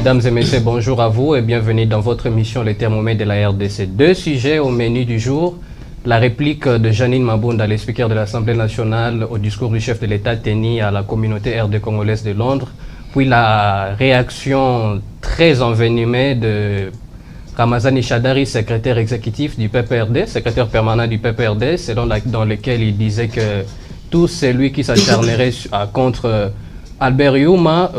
Mesdames et messieurs, bonjour à vous et bienvenue dans votre émission Les Thermomètres de la RDC. Deux sujets au menu du jour. La réplique de Janine Mabunda, le speaker de l'Assemblée nationale, au discours du chef de l'État tenu à la communauté RD congolaise de Londres. Puis la réaction très envenimée de Ramazani Chadari, secrétaire exécutif du PPRD, secrétaire permanent du PPRD, dans lequel il disait que tout celui qui s'acharnerait contre Albert Youma,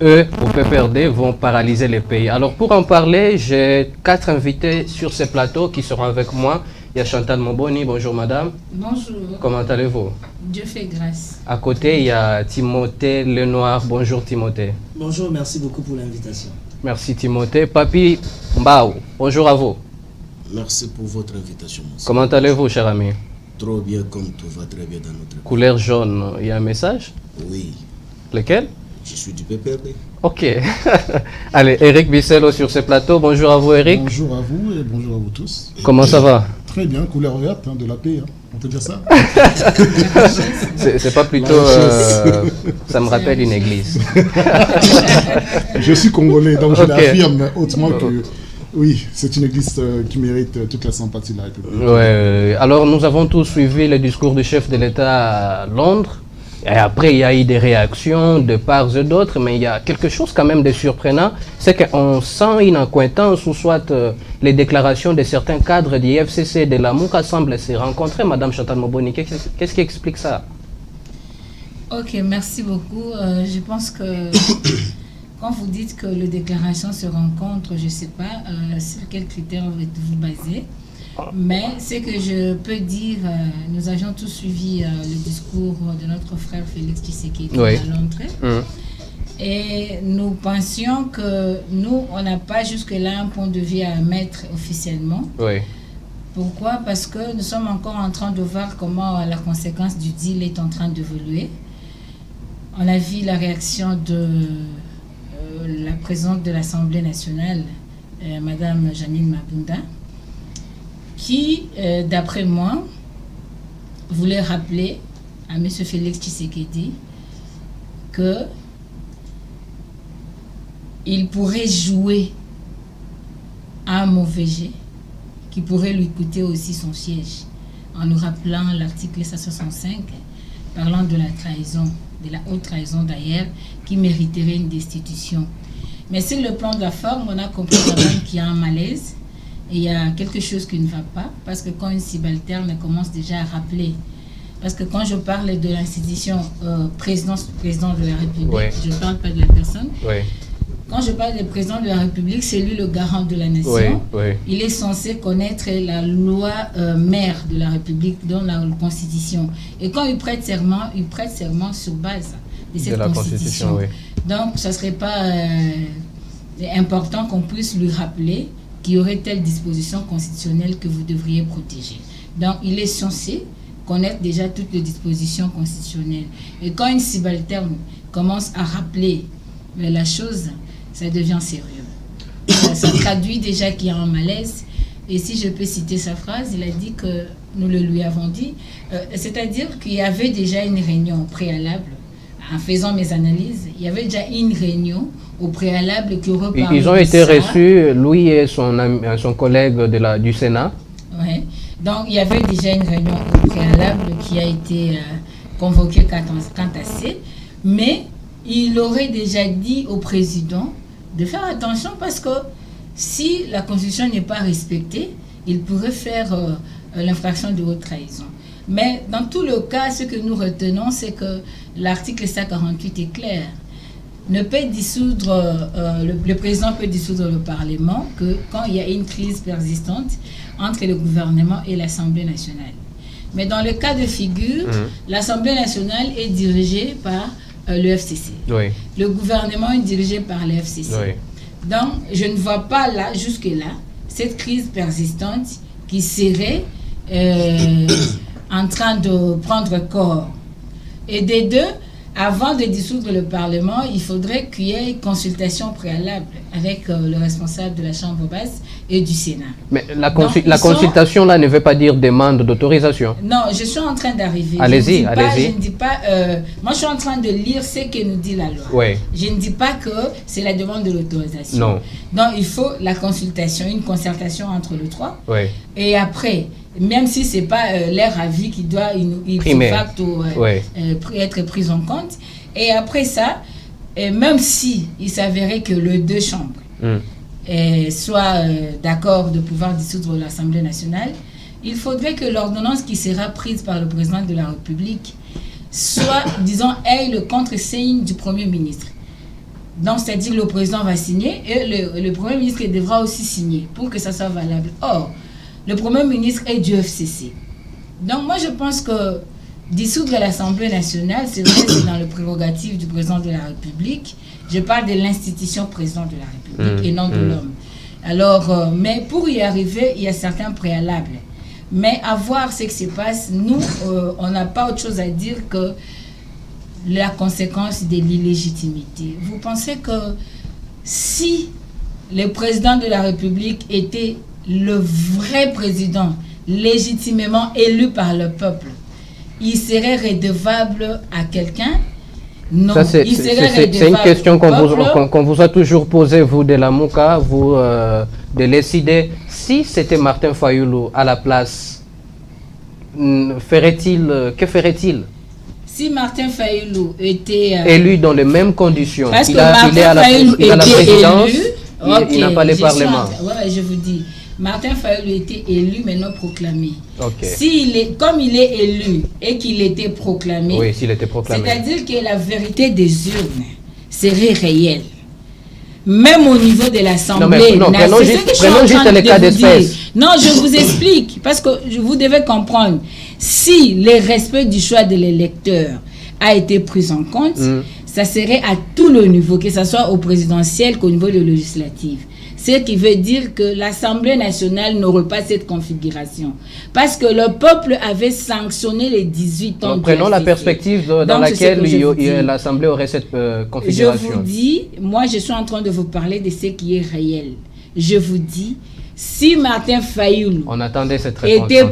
eux, au PPRD, vont paralyser le pays. Alors pour en parler, j'ai 4 invités sur ce plateau qui seront avec moi. Il y a Chantal Moboni, bonjour madame. Bonjour. Comment allez-vous? Dieu fait grâce. À côté, il y a Timothée Lenoir, bonjour Timothée. Bonjour, merci beaucoup pour l'invitation. Merci Timothée. Papi Mbao, bonjour à vous. Merci pour votre invitation. Monsieur. Comment allez-vous, cher ami? Trop bien, comme tout va très bien dans notre pays. Couleur jaune, il y a un message? Oui. Lequel? Je suis du PPRD. Ok. Allez, Eric Bisselo sur ce plateau. Bonjour à vous, Eric. Bonjour à vous et bonjour à vous tous. Comment ça va? Très bien, couleur verte, de la paix. On peut dire ça? C'est pas plutôt... ça me rappelle une église. Je suis congolais, donc je l'affirme hautement que... Oui, c'est une église qui mérite toute la sympathie de la République. Ouais, alors nous avons tous suivi le discours du chef de l'État à Londres. Et après, il y a eu des réactions de part et d'autre, mais il y a quelque chose quand même de surprenant, c'est qu'on sent une accointance ou soit les déclarations de certains cadres du FCC de la MOUCA semblent se rencontrer. Madame Chantal Moboni, qu'est-ce qui explique ça? Ok, merci beaucoup. Je pense que quand vous dites que les déclarations se rencontrent, je ne sais pas sur quels critères vous basez. Mais ce que je peux dire, nous avions tous suivi le discours de notre frère Félix Tshisekedi à Londres. Et nous pensions que nous, on n'a pas jusque-là un point de vue à mettre officiellement. Oui. Pourquoi? Parce que nous sommes encore en train de voir comment la conséquence du deal est en train d'évoluer. On a vu la réaction de la présidente de l'Assemblée nationale, Madame Janine Mabunda, qui, d'après moi, voulait rappeler à M. Félix Tshisekedi qu'il pourrait jouer à un mauvais jet qui pourrait lui coûter aussi son siège, en nous rappelant l'article 165 parlant de la trahison, de la haute trahison d'ailleurs, qui mériterait une destitution. Mais sur le plan de la forme, on a compris quand même qu'il y a un malaise. Et il y a quelque chose qui ne va pas, parce que quand une subalterne commence déjà à rappeler, parce que quand je parle de l'institution président de la République, je ne parle pas de la personne. Quand je parle du président de la République, c'est lui le garant de la nation. Il est censé connaître la loi mère de la République, dans la Constitution. Et quand il prête serment sur base de cette Constitution. Donc, ce ne serait pas important qu'on puisse lui rappeler qu'il y aurait telle disposition constitutionnelle que vous devriez protéger. Donc, il est censé connaître déjà toutes les dispositions constitutionnelles. Et quand une subalterne commence à rappeler la chose, ça devient sérieux. Ça traduit déjà qu'il y a un malaise. Et si je peux citer sa phrase, il a dit que nous le lui avons dit, c'est-à-dire qu'il y avait déjà une réunion préalable. En faisant mes analyses, il y avait déjà une réunion au préalable qui aurait parlé. Ils ont été reçus, lui et son collègue du Sénat. Oui. Donc, il y avait déjà une réunion au préalable qui a été convoquée quant à ça. Mais il aurait déjà dit au président de faire attention parce que si la Constitution n'est pas respectée, il pourrait faire l'infraction de haute trahison. Mais dans tout le cas, ce que nous retenons, c'est que l'article 148 est clair. Le président peut dissoudre le Parlement que quand il y a une crise persistante entre le gouvernement et l'Assemblée nationale. Mais dans le cas de figure, l'Assemblée nationale est dirigée par le FCC. Le gouvernement est dirigé par le FCC. Donc, je ne vois pas là, jusque-là, cette crise persistante qui serait en train de prendre corps. Et des deux, avant de dissoudre le Parlement, il faudrait qu'il y ait une consultation préalable avec le responsable de la Chambre basse et du Sénat. Mais la consultation, là, ne veut pas dire demande d'autorisation. Non, je suis en train d'arriver. Allez-y, allez-y. Je ne dis pas... moi, je suis en train de lire ce que nous dit la loi. Oui. Je ne dis pas que c'est la demande de l'autorisation. Non. Donc, il faut la consultation, une concertation entre les trois. Oui. Et après, même si ce n'est pas leur avis qui doit être pris en compte. Et après ça, même si il s'avérait que les deux chambres soient d'accord de pouvoir dissoudre l'Assemblée nationale, il faudrait que l'ordonnance qui sera prise par le président de la République soit, disons, ait le contre-signe du Premier ministre. Donc, c'est-à-dire que le président va signer et le Premier ministre devra aussi signer pour que ça soit valable. Or, le Premier ministre est du FCC. Donc, moi, je pense que dissoudre l'Assemblée nationale, c'est vrai, c'est dans le prérogatif du président de la République. Je parle de l'institution président de la République et non de l'homme. Alors, mais pour y arriver, il y a certains préalables. Mais à voir ce qui se passe, nous, on n'a pas autre chose à dire que la conséquence de l'illégitimité. Vous pensez que si le président de la République était le vrai président, légitimement élu par le peuple, il serait redevable à quelqu'un? Non, c'est une question qu'on vous a toujours posée, vous de la Mouka, vous de l'ECD. Si c'était Martin Fayulu à la place, que ferait-il? Si Martin Fayulu était élu dans les mêmes conditions, parce il est à la présidence, il n'a pas le Parlement. Ouais, je vous dis, Martin Fayulu était élu mais non proclamé. Okay. Comme il est élu et qu'il était proclamé, oui, s'il était proclamé, c'est-à-dire que la vérité des urnes serait réelle. Même au niveau de l'Assemblée. Prenons juste le cas d'espèce. Non, je vous explique, parce que vous devez comprendre. Si le respect du choix de l'électeur a été pris en compte, ça serait à tout le niveau, que ce soit au présidentiel qu'au niveau de législatif. Ce qui veut dire que l'Assemblée nationale n'aurait pas cette configuration. Parce que le peuple avait sanctionné les 18 ans. Donc, prenons la perspective dans laquelle l'Assemblée aurait cette configuration. Je vous dis, moi je suis en train de vous parler de ce qui est réel. Je vous dis, si Martin Fayulu était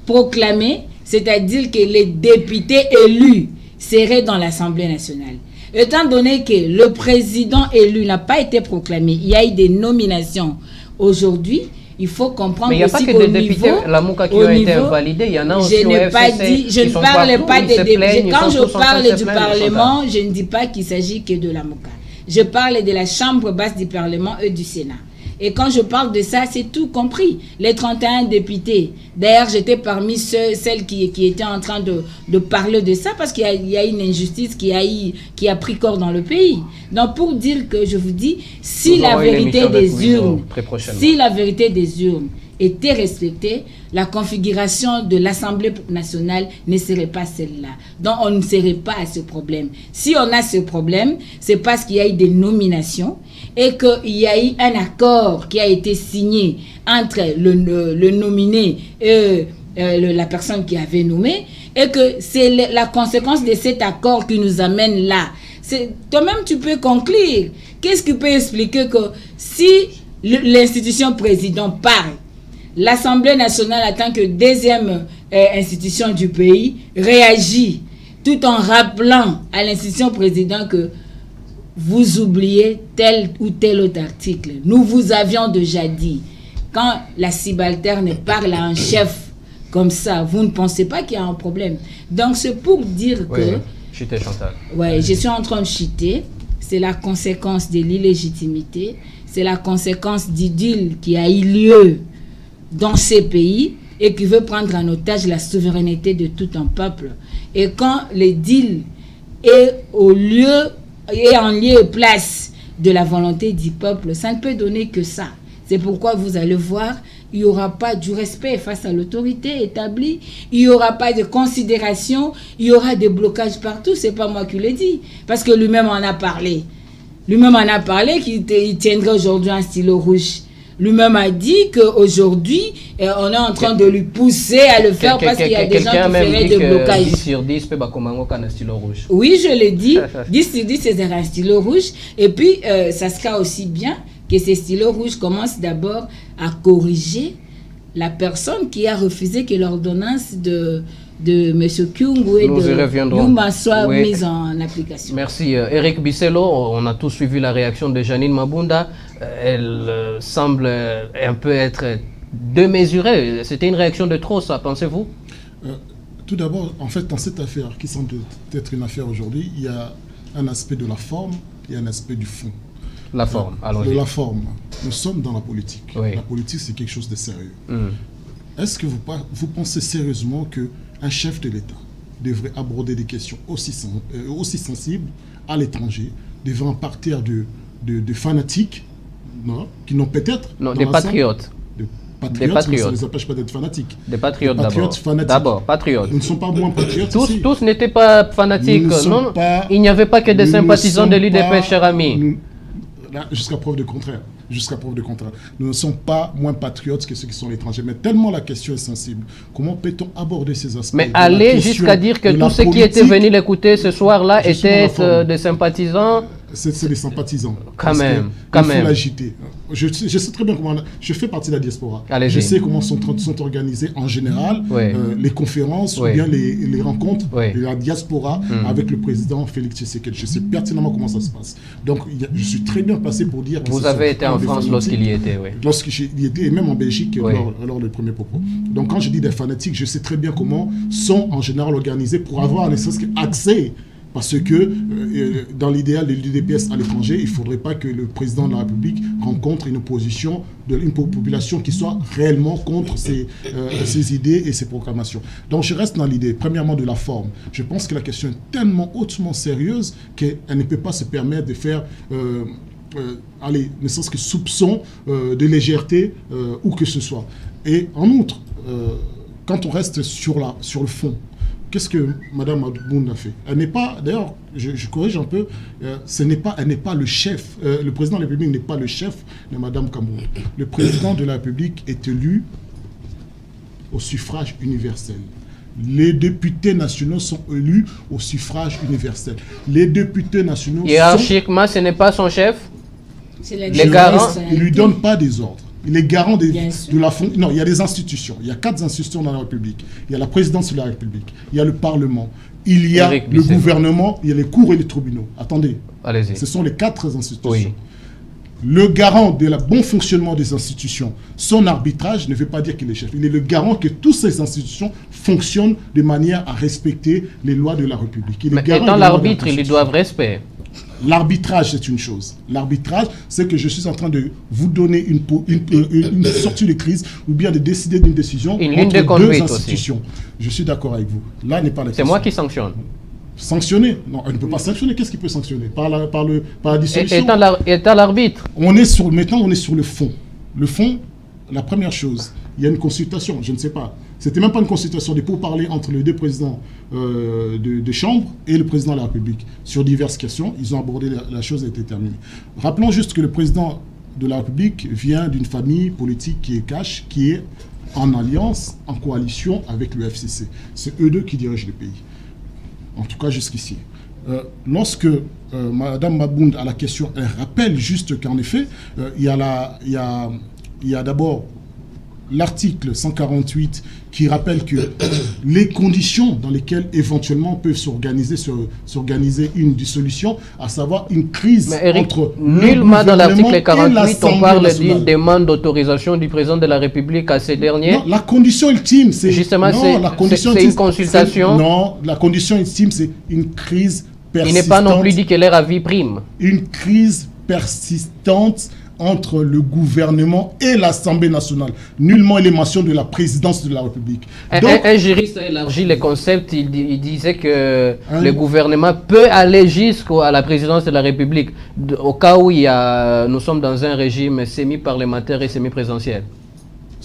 proclamé, c'est-à-dire que les députés élus seraient dans l'Assemblée nationale. Étant donné que le président élu n'a pas été proclamé, il y a eu des nominations aujourd'hui, il faut comprendre aussi qu'au niveau... Mais il n'y a pas que des députés, la Mouka, qui ont été invalidés, il y en a aussi au FCC. Je ne parle pas des députés. Quand je parle du Parlement, je ne dis pas qu'il s'agit que de la Mouka. Je parle de la Chambre basse du Parlement et du Sénat. Et quand je parle de ça, c'est tout compris. Les 31 députés. D'ailleurs, j'étais parmi celles qui étaient en train de parler de ça parce qu'il y a une injustice qui a pris corps dans le pays. Donc, pour dire que je vous dis, si la vérité des urnes était respectée, la configuration de l'Assemblée nationale ne serait pas celle-là. Donc, on ne serait pas à ce problème. Si on a ce problème, c'est parce qu'il y a eu des nominations et qu'il y a eu un accord qui a été signé entre le nominé et la personne qui avait nommé, et que c'est la conséquence de cet accord qui nous amène là. Toi-même, tu peux conclure. Qu'est-ce qui peut expliquer que si l'institution président parle, l'Assemblée nationale, en tant que deuxième institution du pays, réagit tout en rappelant à l'institution président que vous oubliez tel ou tel autre article. Nous vous avions déjà dit, quand la subalterne parle à un chef comme ça, vous ne pensez pas qu'il y a un problème. Donc c'est pour dire que... Chuter, Chantal. Ouais, je suis en train de chuter. C'est la conséquence de l'illégitimité. C'est la conséquence du deal qui a eu lieu dans ces pays et qui veut prendre en otage la souveraineté de tout un peuple. Et quand le deal est en lieu et place de la volonté du peuple, ça ne peut donner que ça. C'est pourquoi vous allez voir, il n'y aura pas du respect face à l'autorité établie, il n'y aura pas de considération, il y aura des blocages partout. C'est pas moi qui le dis, parce que lui-même en a parlé. Lui-même en a parlé qu'il tiendrait aujourd'hui un stylo rouge Lui-même a dit qu'aujourd'hui, on est en train de lui pousser à le faire parce qu'il y a des gens qui feraient des blocages. 10 sur 10, peut un stylo rouge. Oui, je l'ai dit. 10 sur 10, c'est un stylo rouge. Et puis, ça sera aussi bien que ces stylos rouges commencent d'abord à corriger la personne qui a refusé que l'ordonnance de M. Kyungu et de Yuma soit mise en application. Merci. Eric Bisselo, on a tous suivi la réaction de Janine Mabunda. Elle semble un peu être démesurée. C'était une réaction de trop, ça, pensez-vous? Tout d'abord, en fait, dans cette affaire, qui semble être une affaire aujourd'hui, il y a un aspect de la forme et un aspect du fond. La forme, allons-y. De la forme. Nous sommes dans la politique. Oui. La politique, c'est quelque chose de sérieux. Est-ce que vous pensez sérieusement qu'un chef de l'État devrait aborder des questions aussi sensibles à l'étranger, devant partir de fanatiques, non, qui n'ont peut-être... Non, des patriotes. Des patriotes, ça ne les empêche pas d'être fanatiques. Des patriotes d'abord. Patriotes. Ils ne sont pas moins patriotes. Tous n'étaient pas fanatiques. Non, il n'y avait pas que des sympathisants de l'UDPS, cher ami. Jusqu'à preuve de contraire. Jusqu'à preuve de contraire. Nous ne sommes pas moins patriotes que ceux qui sont étrangers. Mais tellement la question est sensible, comment peut-on aborder ces aspects? Mais aller jusqu'à dire que tous ceux qui étaient venus l'écouter ce soir-là étaient des sympathisants. C'est des sympathisants. Quand même. Il faut l'agiter. Je sais très bien comment... Je fais partie de la diaspora. Je sais comment sont organisées en général les conférences ou bien les rencontres de la diaspora avec le président Félix Tshisekedi. Je sais pertinemment comment ça se passe. Donc, je suis très bien placé pour dire... Vous avez été en France lorsqu'il y était, oui. Lorsqu'il y était, et même en Belgique, lors des premiers propos. Donc, quand je dis des fanatiques, je sais très bien comment sont en général organisés pour avoir ne serait-ce qu'accès. Parce que dans l'idéal de l'UDPS à l'étranger, il ne faudrait pas que le président de la République rencontre une opposition, une population qui soit réellement contre ses idées et ses proclamations. Donc je reste dans l'idée, premièrement, de la forme. Je pense que la question est tellement hautement sérieuse qu'elle ne peut pas se permettre de faire... allez, ne serait-ce que soupçon de légèreté où que ce soit. Et en outre, quand on reste sur le fond, qu'est-ce que Mme Mabunda a fait? Elle n'est pas, d'ailleurs, je corrige un peu, elle n'est pas le chef, le président de la République n'est pas le chef de Mme Kambounda. Le président de la République est élu au suffrage universel. Les députés nationaux sont élus au suffrage universel. Les députés nationaux hiérarchiquement, ce n'est pas son chef? Les garants, il ne lui donne pas des ordres. Il est garant de la fonction. Non, il y a des institutions. Il y a 4 institutions dans la République. Il y a la présidence de la République. Il y a le Parlement. Il y a le gouvernement. Il y a les cours et les tribunaux. Attendez. Allez-y. Ce sont les 4 institutions. Oui. Le garant de la bon fonctionnement des institutions, son arbitrage ne veut pas dire qu'il est chef. Il est le garant que toutes ces institutions fonctionnent de manière à respecter les lois de la République. Mais étant l'arbitre, ils lui doivent respect. L'arbitrage, c'est une chose. L'arbitrage, c'est que je suis en train de vous donner une sortie de crise ou bien de décider d'une décision entre 2 institutions. Aussi. Je suis d'accord avec vous. Là n'est pas la question. C'est moi qui sanctionne. Sanctionner? Non, elle ne peut pas sanctionner. Qu'est-ce qu'il peut sanctionner? Par la dissolution. Étant l'arbitre. Maintenant, on est sur le fond. Le fond, la première chose, il y a une consultation, je ne sais pas. C'était même pas une consultation, des pourparlers entre les 2 présidents de chambre et le président de la République sur diverses questions. Ils ont abordé la chose a été terminée. Rappelons juste que le président de la République vient d'une famille politique qui est cash, qui est en alliance, en coalition avec le FCC. C'est eux 2 qui dirigent le pays. En tout cas jusqu'ici. Lorsque Mme Mabunda a la question, elle rappelle juste qu'en effet, il y a d'abord l'article 148 qui rappelle que les conditions dans lesquelles éventuellement peuvent s'organiser une dissolution, à savoir une crise entre nullement dans l'article 48 on parle d'une demande d'autorisation du président de la République à ces derniers. Non, la condition ultime, c'est justement c'est une consultation. Non, la condition ultime, c'est une crise persistante. Il n'est pas non plus dit que leur avis prime. Une crise persistante entre le gouvernement et l'Assemblée nationale. Nullement élémation de la présidence de la République. Un juriste a élargi le concept, il disait que le gouvernement peut aller jusqu'à la présidence de la République, au cas où nous sommes dans un régime semi-parlementaire et semi-présidentiel.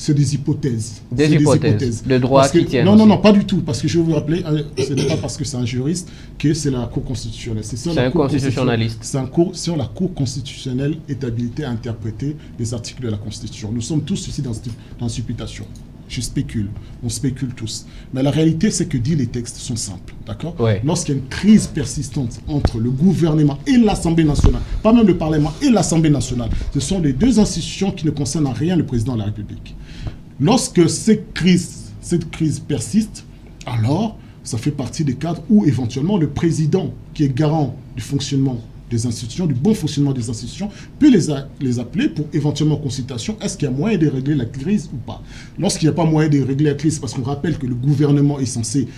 c'est des hypothèses. Des hypothèses de droit qui tiennent. Non, pas du tout. Parce que je vais vous rappeler, ce n'est pas parce que c'est un juriste que c'est la Cour constitutionnelle. C'est un constitutionnaliste. C'est un cours sur la Cour constitutionnelle est habilité à interpréter les articles de la Constitution. Nous sommes tous ici dans supputation. Je spécule, on spécule tous. Mais la réalité, c'est que les textes sont simples, d'accord? Ouais. Lorsqu'il y a une crise persistante entre le gouvernement et l'Assemblée nationale, pas même le Parlement et l'Assemblée nationale, ce sont les deux institutions qui ne concernent en rien le président de la République. Lorsque cette crise persiste, alors ça fait partie des cadres où éventuellement le président, qui est garant du fonctionnement des institutions, du bon fonctionnement des institutions, peut les appeler pour éventuellement consultation. Est-ce qu'il y a moyen de régler la crise ou pas? Lorsqu'il n'y a pas moyen de régler la crise, parce qu'on rappelle que le gouvernement est censé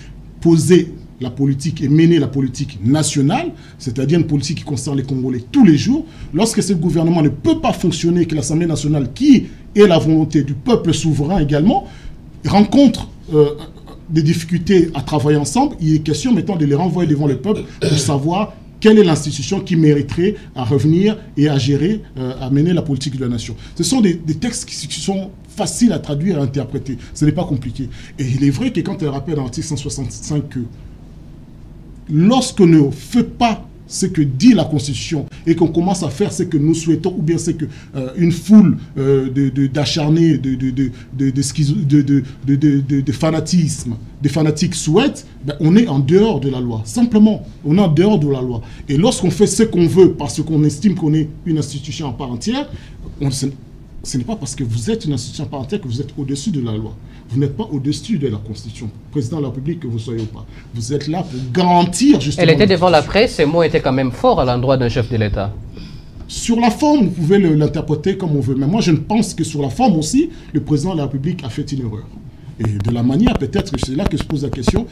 poser la politique et mener la politique nationale, c'est-à-dire une politique qui concerne les Congolais tous les jours, lorsque ce gouvernement ne peut pas fonctionner, que l'Assemblée nationale, qui est la volonté du peuple souverain également, rencontre des difficultés à travailler ensemble, il est question maintenant de les renvoyer devant le peuple pour savoir quelle est l'institution qui mériterait à revenir et à gérer, à mener la politique de la nation. Ce sont des textes qui sont faciles à traduire et à interpréter. Ce n'est pas compliqué. Et il est vrai que quand elle rappelle dans l'article 165 que lorsqu'on ne fait pas ce que dit la Constitution et qu'on commence à faire ce que nous souhaitons, ou bien c'est que une foule d'acharnés, de fanatisme, des fanatiques souhaitent, ben on est en dehors de la loi. Simplement, on est en dehors de la loi. Et lorsqu'on fait ce qu'on veut parce qu'on estime qu'on est une institution en part entière, ce n'est pas parce que vous êtes une institution en part entière que vous êtes au-dessus de la loi. Vous n'êtes pas au-dessus de la Constitution. Président de la République, que vous soyez ou pas. Vous êtes là pour garantir justement... Elle était devant la presse, ces mots étaient quand même forts à l'endroit d'un chef de l'État. Sur la forme, vous pouvez l'interpréter comme on veut. Mais moi, je pense que sur la forme aussi, le président de la République a fait une erreur. Et de la manière, peut-être que c'est là que je pose la question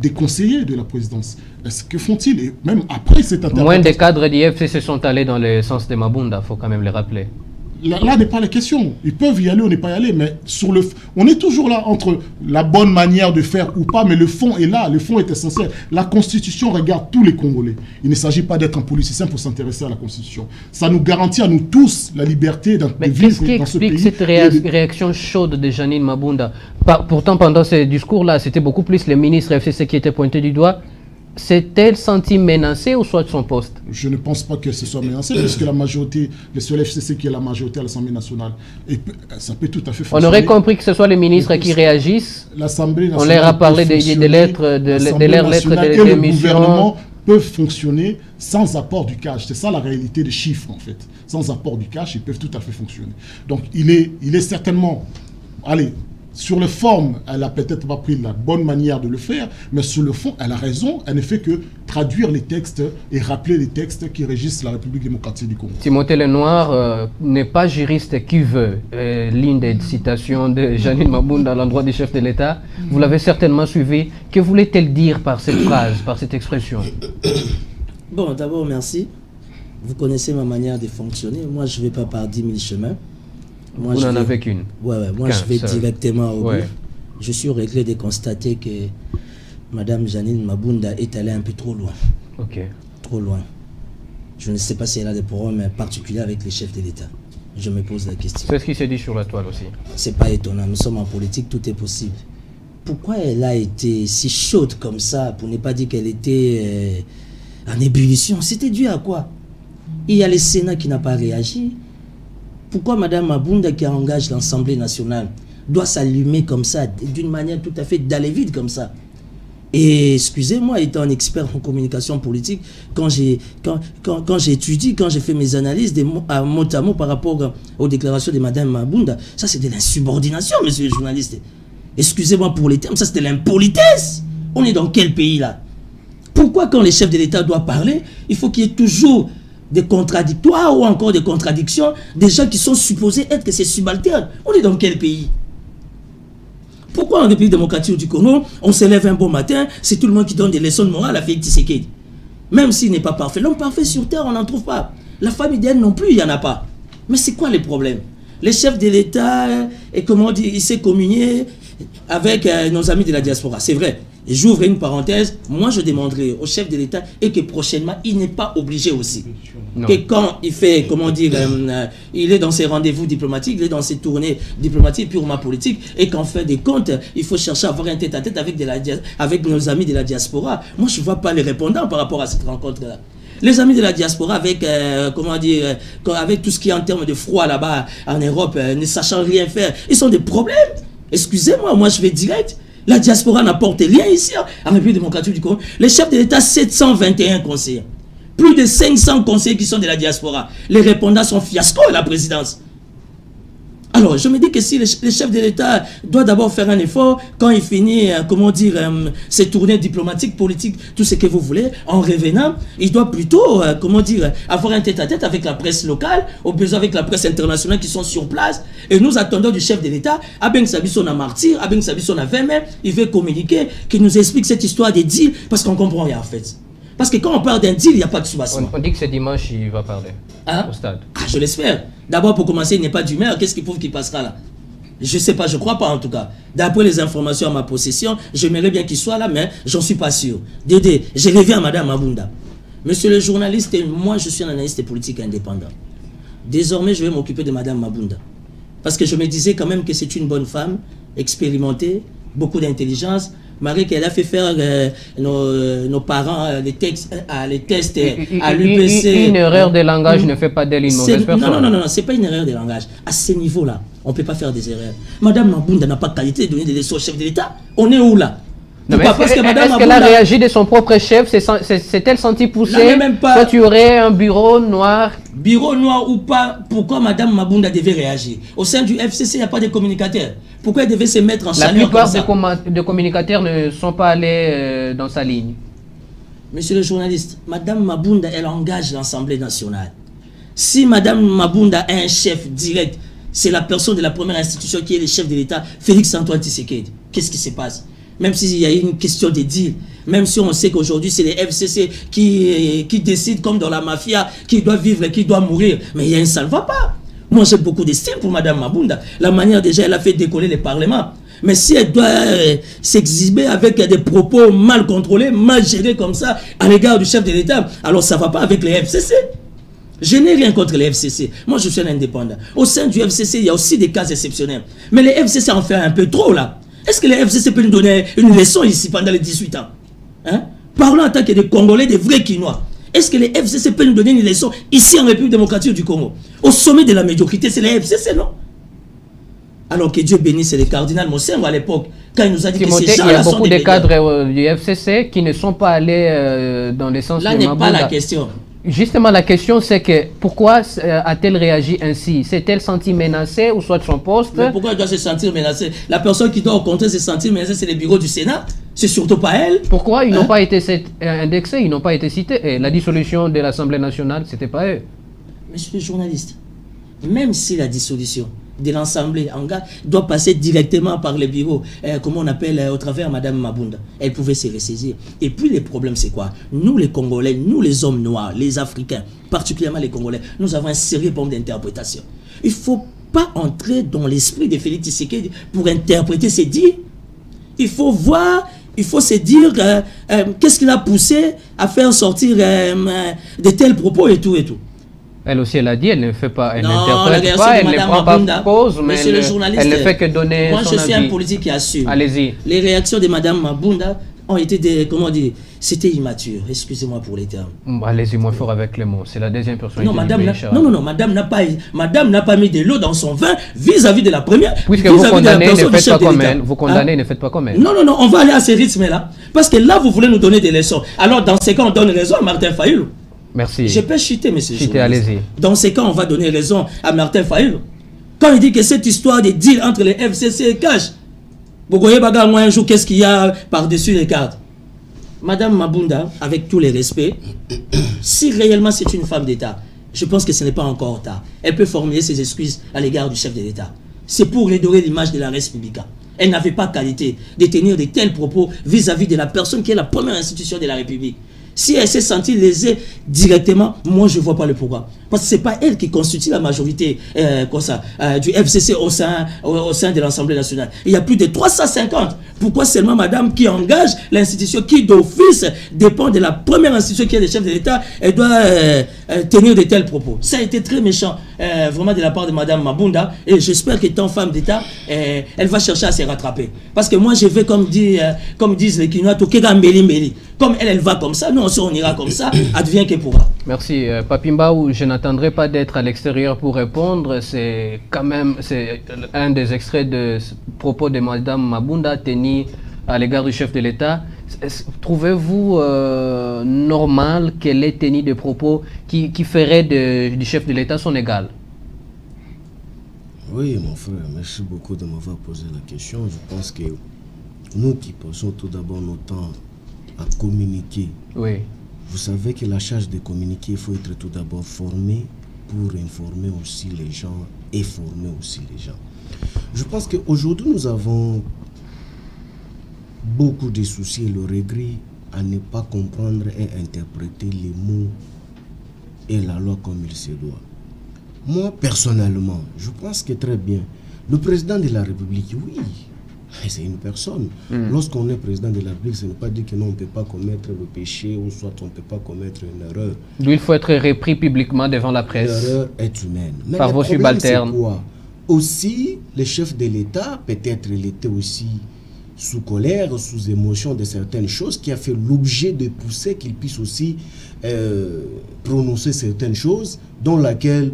des conseillers de la présidence. Est-ce que font-ils? Et même après cette interprétation... Moins des cadres d'IFC se sont allés dans le sens de Mabunda, il faut quand même les rappeler. Là n'est pas la question. Ils peuvent y aller ou ne pas y aller, mais on est toujours là entre la bonne manière de faire ou pas, mais le fond est là, le fond est essentiel. La Constitution regarde tous les Congolais. Il ne s'agit pas d'être un politicien pour s'intéresser à la Constitution. Ça nous garantit à nous tous la liberté de vivre dans ce pays. Mais qu'est-ce qui explique cette réaction chaude de Janine Mabunda? Pourtant, pendant ce discours-là, c'était beaucoup plus les ministres FCC qui étaient pointés du doigt. S'est-elle sentie menacée ou soit de son poste? Je ne pense pas que ce soit menacé, puisque la majorité, le seul FCC qui est la majorité à l'Assemblée nationale, et ça peut tout à fait fonctionner. On aurait compris que ce soit les ministres qui réagissent. L'Assemblée nationale, on leur a parlé de leurs lettres de démission. Le gouvernement peuvent fonctionner sans apport du cash. C'est ça la réalité des chiffres, en fait. Sans apport du cash, ils peuvent tout à fait fonctionner. Donc, il est certainement... Allez, sur le forme, elle n'a peut-être pas pris la bonne manière de le faire, mais sur le fond, elle a raison. Elle ne fait que traduire les textes et rappeler les textes qui régissent la République démocratique du Congo. Timothée Lenoir n'est pas juriste qui veut. Ligne des citations de Janine Mabunda à l'endroit du chef de l'État. Vous l'avez certainement suivi. Que voulait-elle dire par cette phrase, par cette expression? Bon, d'abord, merci. Vous connaissez ma manière de fonctionner. Moi, je ne vais pas par 10 000 chemins. Moi, vous n'en avez qu'une. Ouais, moi je vais directement au bout. Je suis réglé de constater que Madame Janine Mabunda est allée un peu trop loin. Ok. Trop loin. Je ne sais pas si elle a des problèmes particuliers avec les chefs de l'État. Je me pose la question. C'est ce qui s'est dit sur la toile aussi. C'est pas étonnant. Nous sommes en politique, tout est possible. Pourquoi elle a été si chaude comme ça, pour ne pas dire qu'elle était en ébullition? C'était dû à quoi? Il y a le Sénat qui n'a pas réagi. Pourquoi Mme Mabunda, qui engage l'Assemblée nationale, doit s'allumer comme ça, d'une manière tout à fait d'aller vide comme ça? Et excusez-moi, étant un expert en communication politique, quand j'ai étudié, quand j'ai fait mes analyses mot à mot par rapport aux déclarations de Mme Mabunda, ça c'est de l'insubordination, monsieur le journaliste. Excusez-moi pour les termes, ça c'est de l'impolitesse. On est dans quel pays là? Pourquoi quand les chefs de l'État doivent parler, il faut qu'il y ait toujours des contradictoires ou encore des contradictions, des gens qui sont supposés être que ces subalternes? On est dans quel pays? Pourquoi en République démocratique du Congo, on se lève un bon matin, c'est tout le monde qui donne des leçons de morale à Félix Tshisekedi? Même s'il n'est pas parfait. L'homme parfait sur terre, on n'en trouve pas. La femme idéale non plus, il n'y en a pas. Mais c'est quoi les problèmes? Les chefs de l'État, et comment dire, il s'est communié avec nos amis de la diaspora. C'est vrai, j'ouvre une parenthèse, moi je demanderai au chef de l'État et que prochainement, il n'est pas obligé aussi. Non. Que quand il fait, comment dire, il est dans ses rendez-vous diplomatiques, il est dans ses tournées diplomatiques purement politiques, et qu'en fait des comptes, il faut chercher à avoir un tête-à-tête avec nos amis de la diaspora. Moi je ne vois pas les répondants par rapport à cette rencontre-là. Les amis de la diaspora avec, comment dire, avec tout ce qui est en termes de froid là-bas en Europe, ne sachant rien faire, ils ont des problèmes. Excusez-moi, moi je vais direct. La diaspora n'apporte rien ici, en République démocratique du Congo. Les chefs de l'État, 721 conseillers. Plus de 500 conseillers qui sont de la diaspora. Les répondants sont fiasco à la présidence. Alors, je me dis que si les chefs de l'État doivent d'abord faire un effort, quand il finit, comment dire, ses tournées diplomatiques, politiques, tout ce que vous voulez, en revenant, il doit plutôt, comment dire, avoir un tête-à-tête avec la presse locale, au besoin avec la presse internationale qui sont sur place. Et nous attendons du chef de l'État, Abeng Sabisson a martyr, Abeng Sabisson a 20 mai, il veut communiquer, qu'il nous explique cette histoire des deals, parce qu'on comprend rien en fait. Parce que quand on parle d'un deal, il n'y a pas de soubassement. On dit que c'est dimanche, il va parler au stade. Ah, je l'espère. D'abord, pour commencer, il n'est pas d'humeur. Qu'est-ce qui prouve qu'il passera là? Je ne sais pas, je ne crois pas en tout cas. D'après les informations à ma possession, j'aimerais bien qu'il soit là, mais j'en suis pas sûr. Dédé, je reviens à Madame Mabunda. Monsieur le journaliste, moi je suis un analyste politique indépendant. Désormais, je vais m'occuper de Madame Mabunda. Parce que je me disais quand même que c'est une bonne femme, expérimentée, beaucoup d'intelligence. Marie qu'elle a fait faire nos parents les tests à l'UPC. Une erreur de langage ne fait pas d'elle une mauvaise personne. Non, c'est pas une erreur de langage. À ce niveau-là, on ne peut pas faire des erreurs. Madame Mabunda n'a pas qualité de donner des leçons au chef de l'État. On est où là? Est-ce qu'elle a réagi de son propre chef? S'est-elle sentie poussée? Toi, tu aurais un bureau noir. Bureau noir ou pas, pourquoi Madame Mabunda devait réagir? Au sein du FCC, il n'y a pas de communicateurs. Pourquoi elle devait se mettre en chaleur comme ça? La plupart des communicateurs ne sont pas allés dans sa ligne. Monsieur le journaliste, Madame Mabunda, elle engage l'Assemblée nationale. Si Madame Mabunda a un chef direct, c'est la personne de la première institution qui est le chef de l'État, Félix-Antoine Tshisekedi. Qu'est-ce qui se passe? Même s'il y a une question de deal, même si on sait qu'aujourd'hui c'est les FCC qui décident comme dans la mafia, qui doit vivre et qui doit mourir, mais il y a ça ne va pas. Moi j'ai beaucoup d'estime pour Madame Mabunda, la manière déjà elle a fait décoller le Parlement. Mais si elle doit s'exhiber avec des propos mal contrôlés, mal gérés comme ça à l'égard du chef de l'État, alors ça ne va pas avec les FCC. Je n'ai rien contre les FCC. Moi je suis un indépendant. Au sein du FCC, il y a aussi des cas exceptionnels. Mais les FCC en fait un peu trop là. Est-ce que les FCC peuvent nous donner une leçon ici pendant les 18 ans? Parlons en tant que des Congolais, des vrais Quinois. Est-ce que les FCC peuvent nous donner une leçon ici en République démocratique du Congo? Au sommet de la médiocrité, c'est les FCC, non? Alors que Dieu bénisse le cardinal Mossengo à l'époque, quand il nous a dit que ces gens-là sont des cadres. Il y a beaucoup de cadres du FCC qui ne sont pas allés dans le sens de Mabunda. Là n'est pas la question. Justement, la question c'est que pourquoi a-t-elle réagi ainsi? S'est-elle sentie menacée ou soit de son poste? Mais pourquoi elle doit se sentir menacée? La personne qui doit au contraire se sentir menacée, c'est les bureaux du Sénat. C'est surtout pas elle. Pourquoi ils n'ont pas été indexés, ils n'ont pas été cités? Et la dissolution de l'Assemblée nationale, c'était pas eux. Monsieur le journaliste, même si la dissolution de l'Assemblée doit passer directement par les bureaux, comment on appelle, au travers Madame Mabunda, elle pouvait se ressaisir. Et puis le problème c'est quoi? Nous les Congolais, nous les hommes noirs, les Africains, particulièrement les Congolais, nous avons un sérieux problème d'interprétation. Il ne faut pas entrer dans l'esprit de Félix Tshisekedi pour interpréter ses dires. Il faut voir, il faut se dire qu'est-ce qui l'a poussé à faire sortir de tels propos et tout et tout. Elle aussi, elle a dit, elle ne fait pas, elle n'interprète pas, elle ne prend pas pause, mais elle ne fait que donner moi, son avis. Je suis un politique qui assume. Allez-y. Les réactions de Madame Mabunda ont été comment dire, c'était immature, excusez-moi pour les termes. Allez-y, moins fort avec les mots, c'est la deuxième personne. Non, Madame n'a pas mis de l'eau dans son vin vis-à-vis de la première. Puisque vous condamnez, ne faites pas comme elle. Vous condamnez, ne faites pas comme elle. Non, on va aller à ce rythme-là. Parce que là, vous voulez nous donner des leçons. Alors, dans ces cas, on donne raison à Martin Fayulu. Merci. Je peux chuter, monsieur. Chutez, allez-y. Dans ces cas, on va donner raison à Martin Fayulu. Quand il dit que cette histoire de deal entre les FCC et Cash, vous voyez, moi un jour, qu'est-ce qu'il y a par-dessus les cartes? Madame Mabunda, avec tous les respects, si réellement c'est une femme d'État, je pense que ce n'est pas encore tard. Elle peut formuler ses excuses à l'égard du chef de l'État. C'est pour redorer l'image de la République. Elle n'avait pas qualité de tenir de tels propos vis-à-vis de la personne qui est la première institution de la République. Si elle s'est sentie lésée directement, moi je ne vois pas le programme. Parce que ce n'est pas elle qui constitue la majorité du FCC au sein de l'Assemblée nationale. Il y a plus de 350. Pourquoi seulement madame qui engage l'institution qui d'office dépend de la première institution qui est le chef de l'État, elle doit tenir de tels propos. Ça a été très méchant vraiment de la part de madame Mabunda, et j'espère qu'étant femme d'État, elle va chercher à se rattraper. Parce que moi je vais comme disent les Kinois, comme elle va comme ça, nous on ira comme ça, advient que pourra. Merci. Papimbaou, je n'attendrai pas d'être à l'extérieur pour répondre. C'est un des extraits de propos de Madame Mabunda tenus à l'égard du chef de l'État. Trouvez-vous normal qu'elle ait tenu des propos qui feraient du chef de l'État son égal? Oui, mon frère, merci beaucoup de m'avoir posé la question. Je pense que nous qui passons tout d'abord notre temps à communiquer, oui. Vous savez que la charge de communiquer, il faut être tout d'abord formé pour informer aussi les gens et former aussi les gens. Je pense qu'aujourd'hui, nous avons beaucoup de soucis et le regret à ne pas comprendre et interpréter les mots et la loi comme il se doit. Moi, personnellement, je pense que très bien, le président de la République, oui, c'est une personne. Lorsqu'on est président de la République, ce n'est pas dire que non, on ne peut pas commettre le péché ou soit on ne peut pas commettre une erreur. D'où il faut être repris publiquement devant la presse. L'erreur est humaine. Mais par vos subalternes. Aussi, le chef de l'État, peut-être il était aussi sous colère, sous émotion de certaines choses, qui a fait l'objet de pousser qu'il puisse aussi prononcer certaines choses, dont laquelle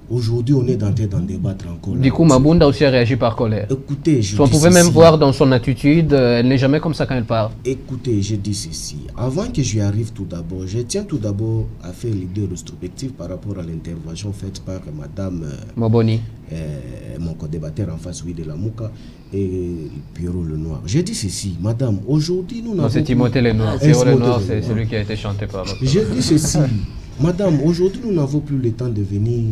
aujourd'hui, on est en train d'en débattre encore. Du coup, Mabunda aussi a réagi par colère. Écoutez, on pouvait même voir dans son attitude, elle n'est jamais comme ça quand elle parle. Écoutez, je dis ceci. Avant que j'y arrive tout d'abord, je tiens tout d'abord à faire l'idée rétrospective par rapport à l'intervention faite par Madame Moboni, mon co-débatteur en face, oui, de la Mouka, et Pierrot Lenoir. Je dis ceci, Madame, aujourd'hui, nous n'avons... Non, c'est Timothée Lenoir. Pierrot Lenoir, c'est celui qui a été chanté par notre... Je dis ceci, Madame, aujourd'hui, nous n'avons plus le temps de venir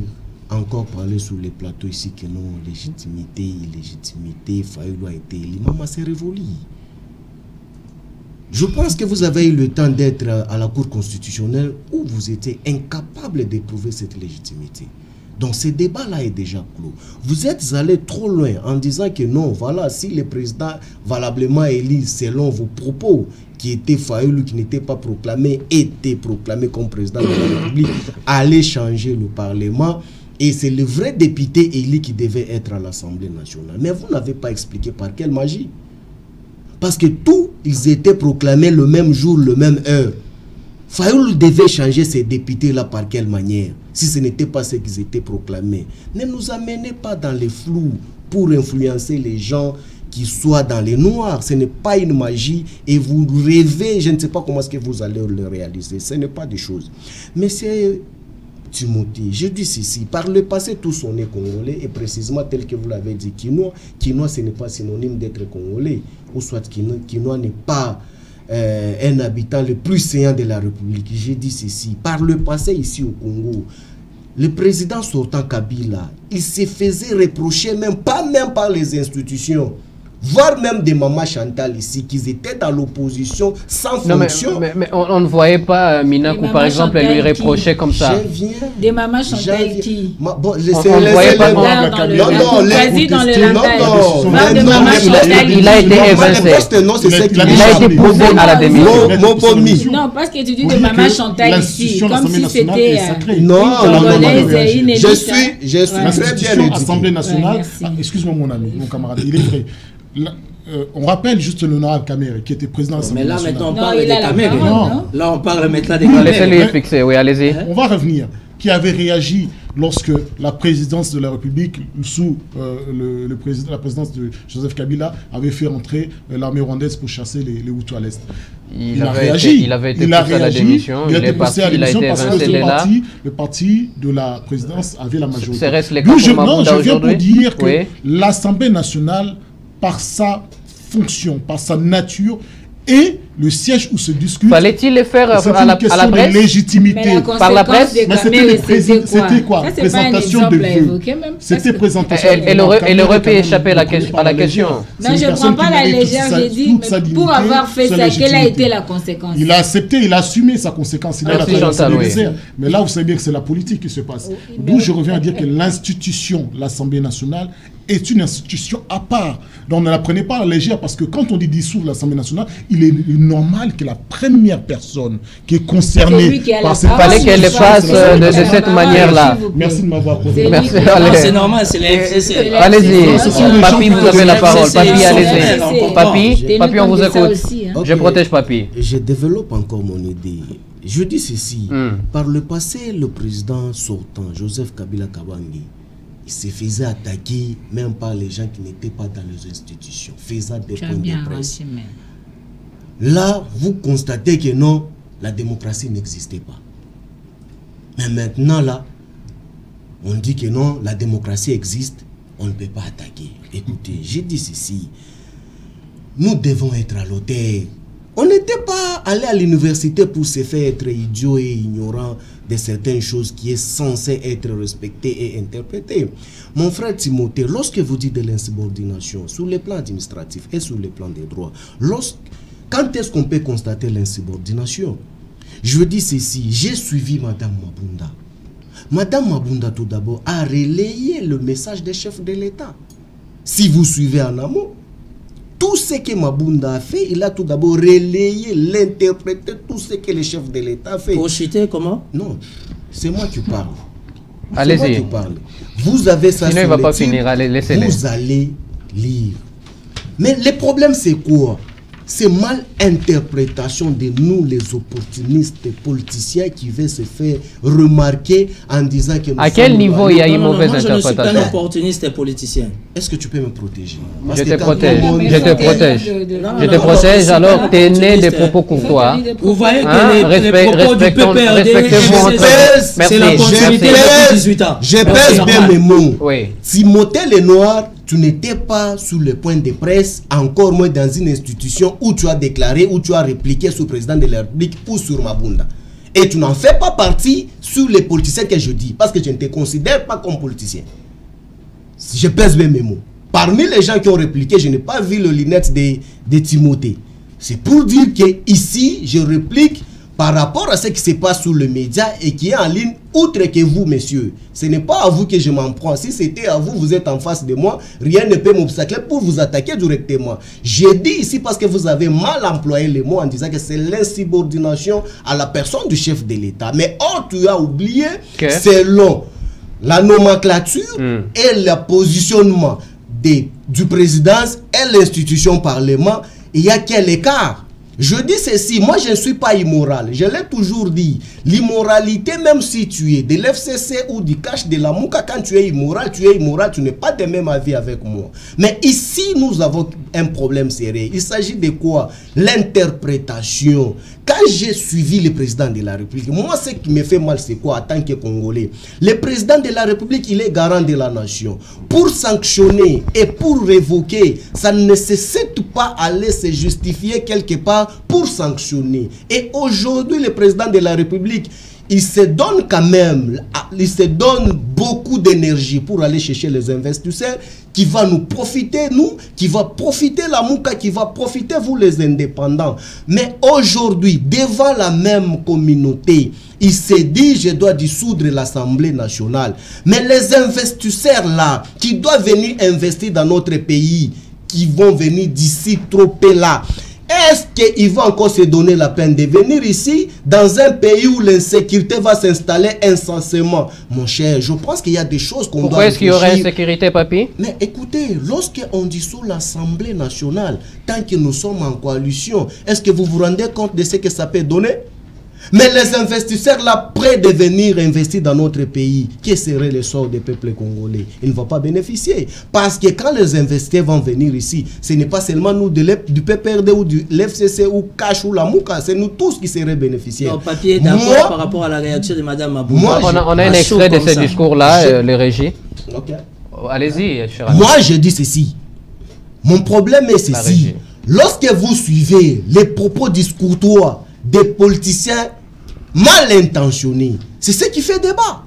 encore parler sur les plateaux ici que non, légitimité, illégitimité, Fayoulou a été élu. Maman, c'est révolu. Je pense que vous avez eu le temps d'être à la Cour constitutionnelle où vous étiez incapable de prouver cette légitimité. Donc ce débat-là est déjà clos. Vous êtes allé trop loin en disant que non, voilà, si le président valablement élu selon vos propos, qui était Fayoulou, qui n'était pas proclamé, était proclamé comme président de la République, allait changer le Parlement. Et c'est le vrai député élu qui devait être à l'Assemblée nationale. Mais vous n'avez pas expliqué par quelle magie. Parce que tous, ils étaient proclamés le même jour, le même heure. Fayoulou devait changer ces députés-là par quelle manière, si ce n'était pas ce qu'ils étaient proclamés. Ne nous amenez pas dans les flous pour influencer les gens qui soient dans les noirs. Ce n'est pas une magie et vous rêvez, je ne sais pas comment est-ce que vous allez le réaliser. Ce n'est pas des choses. Mais c'est... Timothée, je dis ceci, par le passé tous on est congolais et précisément tel que vous l'avez dit, Kinois ce n'est pas synonyme d'être congolais, ou soit Kinois n'est pas un habitant le plus saillant de la République. Je dis ceci, par le passé ici au Congo, le président sortant Kabila, il se faisait reprocher même par les institutions, voire même des mamans Chantal ici, qu'ils étaient dans l'opposition sans fonction. Mais on ne voyait pas Minakou, par exemple, elle lui reprochait comme ça. Des mamans Chantal qui... On ne voyait pas... Il a été évincé. Il a été posé à la démission. Non, parce que tu dis de maman Chantal ici, comme si c'était... Non, je suis très bien éduqué. L'Assemblée nationale, excuse-moi mon ami, mon camarade, il est vrai. On rappelle juste l'honorable Kamere qui était président de l'Assemblée nationale. Mais là, maintenant, on parle des Kamere. Là, on parle maintenant des Kamere. Laissez-les fixer, oui, allez-y. On va revenir. Qui avait réagi lorsque la présidence de la République, sous la présidence de Joseph Kabila, avait fait entrer l'armée rwandaise pour chasser les Hutus à l'Est. Il a réagi. Il avait été poussé à la démission. Il a été poussé à la démission parce que le parti de la présidence avait la majorité. Je viens pour dire que l'Assemblée nationale, par sa fonction, par sa nature, est le siège où se discute. Fallait-il le faire à la presse? De légitimité. Par la presse? Mais c'était quoi? Présentation de vœux. C'était présentation de vœux. Elle aurait pu échapper à la question. Non, je ne prends pas la légère, j'ai dit, mais pour avoir fait ça, quelle a été la conséquence? Il a accepté, il a assumé sa conséquence. Il a oui. Mais là, vous savez bien que c'est la politique qui se passe. D'où je reviens à dire que l'institution, l'Assemblée nationale, est une institution à part. Donc ne la prenez pas à la légère, parce que quand on dit dissoudre l'Assemblée nationale, il est normal que la première personne qui est concernée par cette... Il fallait qu'elle le fasse de cette manière-là. Merci de m'avoir posé. Merci. C'est normal, c'est la FCC. Allez-y, Papy, vous avez la parole. Papy, allez-y. Papy, on vous écoute. Je protège Papy. Je développe encore mon idée. Je dis ceci. Par le passé, le président sortant, Joseph Kabila Kabange, il se faisait attaquer même par les gens qui n'étaient pas dans les institutions, faisant des points de presse. Là, vous constatez que non, la démocratie n'existait pas. Mais maintenant, là, on dit que non, la démocratie existe, on ne peut pas attaquer. Écoutez, j'ai dit ceci, nous devons être à l'auteur. On n'était pas allé à l'université pour se faire être idiot et ignorant de certaines choses qui est censé être respectées et interprétées. Mon frère Timothée, lorsque vous dites de l'insubordination sur le plan administratif et sur le plan des droits, quand est-ce qu'on peut constater l'insubordination? Je dis ceci, j'ai suivi Madame Mabunda. Madame Mabunda, tout d'abord, a relayé le message des chefs de l'État. Si vous suivez en amont, tout ce que Mabunda a fait, il a tout d'abord relayé, l'interprété, tout ce que le chef de l'État a fait. Pour citer comment? Non, c'est moi qui parle. Allez-y. Vous avez ça. Sinon, il ne va pas finir. Allez, laissez-le. Vous allez lire. Mais le problème, c'est quoi? C'est mal interprétation de nous, les opportunistes politiciens, qui veulent se faire remarquer en disant que nous à quel niveau il y a une mauvaise interprétation? Je ne suis pas un opportuniste et politicien. Est-ce que tu peux me protéger? Je te protège. Je te protège. Je te protège, alors tenez des propos courtois. Vous voyez que les propos du PPRD, c'est la continuité depuis 18 ans. Je pèse bien mes mots. Oui. Timothée Lenoir, tu n'étais pas sur le point de presse, encore moins dans une institution où tu as déclaré, où tu as répliqué sur le président de la République ou sur Mabunda. Et tu n'en fais pas partie sur les politiciens que je dis, parce que je ne te considère pas comme politicien. Je pèse bien mes mots. Parmi les gens qui ont répliqué, je n'ai pas vu le lunette de Timothée. C'est pour dire que ici, je réplique par rapport à ce qui se passe sur le média et qui est en ligne, outre que vous, messieurs. Ce n'est pas à vous que je m'en prends. Si c'était à vous, vous êtes en face de moi, rien ne peut m'obstacler pour vous attaquer directement. J'ai dit ici parce que vous avez mal employé les mots en disant que c'est l'insubordination à la personne du chef de l'État. Mais tu as oublié, selon la nomenclature et le positionnement du président et l'institution parlement, il y a quel écart? Je dis ceci, moi je ne suis pas immoral, je l'ai toujours dit, l'immoralité, même si tu es de l'FCC ou du cash de la Mouka, quand tu es immoral, tu n'es pas de même avis avec moi. Mais ici, nous avons un problème sérieux. Il s'agit de quoi? L'interprétation. Quand j'ai suivi le président de la République, moi ce qui me fait mal, c'est quoi en tant que Congolais? Le président de la République, il est garant de la nation. Pour sanctionner et pour révoquer, ça ne nécessite pas aller se justifier quelque part pour sanctionner. Et aujourd'hui, le président de la République, il se donne quand même, il se donne beaucoup d'énergie pour aller chercher les investisseurs qui va nous profiter, nous, qui va profiter la Mouka, qui va profiter vous les indépendants. Mais aujourd'hui, devant la même communauté, il s'est dit, je dois dissoudre l'Assemblée nationale. Mais les investisseurs là, qui doivent venir investir dans notre pays, qui vont venir d'ici trop là, est-ce qu'ils vont encore se donner la peine de venir ici, dans un pays où l'insécurité va s'installer incessamment? Mon cher, je pense qu'il y a des choses qu'on doit... Pourquoi est-ce qu'il y aurait insécurité, Papy? Mais écoutez, lorsqu'on dissout l'Assemblée nationale, tant que nous sommes en coalition, est-ce que vous vous rendez compte de ce que ça peut donner? Mais les investisseurs là, prêts de venir investir dans notre pays, quel serait le sort des peuples congolais? Ils ne vont pas bénéficier. Parce que quand les investisseurs vont venir ici, ce n'est pas seulement nous du PPRD ou du l'FCC ou Cash ou la Mouka, c'est nous tous qui serons bénéficiaires. Non, Papier, d'accord par rapport à la réaction de Mme Mabou. On a un extrait de ce discours-là, les régies. Allez-y, cher ami. Moi, je dis ceci. Mon problème est ceci. lorsque vous suivez les propos discourtois des politiciens mal intentionnés, c'est ce qui fait débat.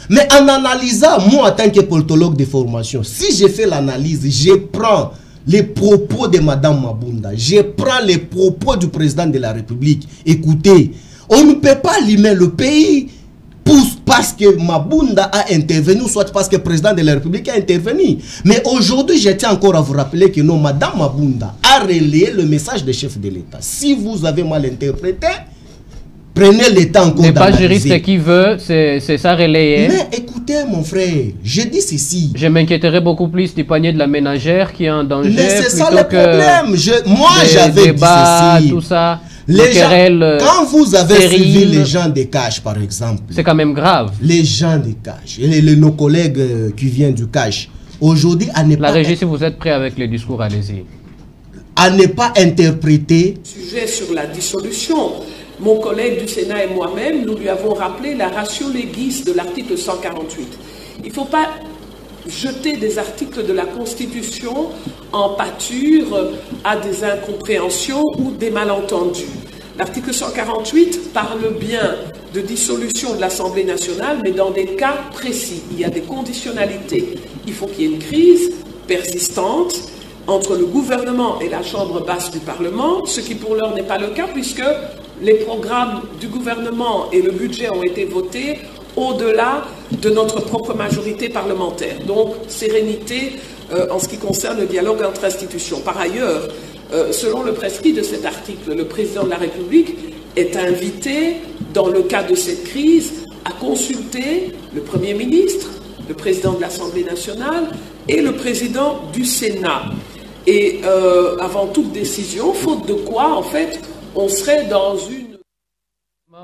Mais en analysant, moi en tant que politologue de formation, si je fais l'analyse, je prends les propos de Madame Mabunda, je prends les propos du président de la République. Écoutez, on ne peut pas limer le pays parce que Mabunda a intervenu, soit parce que le président de la République a intervenu. Mais aujourd'hui, je tiens encore à vous rappeler que non, Madame Mabunda a relayé le message des chefs de l'État. Si vous avez mal interprété, prenez le temps encore d'analyser. N'est pas juriste qui veut, c'est ça relayé. Mais écoutez mon frère, je dis ceci. Je m'inquiéterais beaucoup plus du panier de la ménagère qui est en danger. Mais c'est ça le problème. Moi j'avais dit ceci. Tout ça. Les gens, quand vous avez suivi les gens des caches par exemple. C'est quand même grave. Les gens des caches, nos collègues qui viennent du cache. Aujourd'hui, à ne pas... La régie, si vous êtes prêt avec les discours, allez-y. À ne pas interpréter... Sujet sur la dissolution. Mon collègue du Sénat et moi-même, nous lui avons rappelé la ratio legis de l'article 148. Il ne faut pas jeter des articles de la Constitution en pâture à des incompréhensions ou des malentendus. L'article 148 parle bien de dissolution de l'Assemblée nationale, mais dans des cas précis. Il y a des conditionnalités. Il faut qu'il y ait une crise persistante entre le gouvernement et la Chambre basse du Parlement, ce qui pour l'heure n'est pas le cas puisque les programmes du gouvernement et le budget ont été votés au-delà de notre propre majorité parlementaire. Donc, sérénité en ce qui concerne le dialogue entre institutions. Par ailleurs, selon le prescrit de cet article, le président de la République est invité, dans le cas de cette crise, à consulter le Premier ministre, le président de l'Assemblée nationale et le président du Sénat. Et avant toute décision, faute de quoi, en fait, on serait dans une...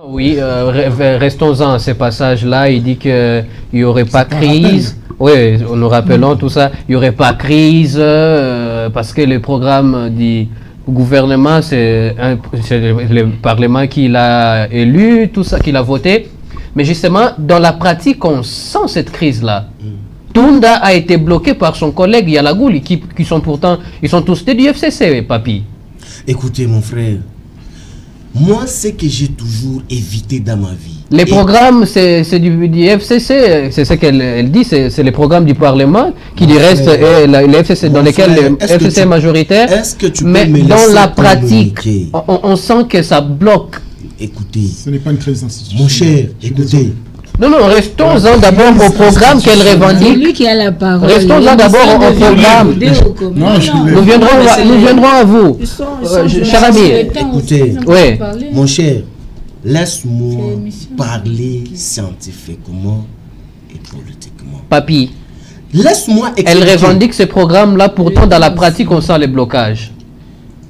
Oui, restons-en à ces passages-là. Il dit qu'il n'y aurait pas crise. Oui, nous rappelons tout ça. Il n'y aurait pas crise parce que le programme du gouvernement, c'est le Parlement qui l'a élu, tout ça, qui l'a voté. Mais justement, dans la pratique, on sent cette crise-là. Tunda a été bloqué par son collègue Yalagouli, qui sont pourtant, ils sont tous du FCC, papi. Écoutez, mon frère, moi, ce que j'ai toujours évité dans ma vie. Les programmes, c'est du FCC, c'est ce qu'elle dit, c'est les programmes du Parlement qui du reste est le FCC dans lesquels le FCC est majoritaire. Mais dans la pratique, on sent que ça bloque. Écoutez, ce n'est pas une crise institutionnelle. Mon cher, écoutez. Non, restons-en d'abord au programme qu'elle revendique. C'est lui qui a la parole. Restons-en d'abord au programme. Nous viendrons à vous. Cher ami. Écoutez, oui. Mon cher, laisse-moi parler scientifiquement et politiquement. Papi, laisse-moi expliquer. Elle revendique ce programme-là, pourtant dans la pratique, on sent les blocages.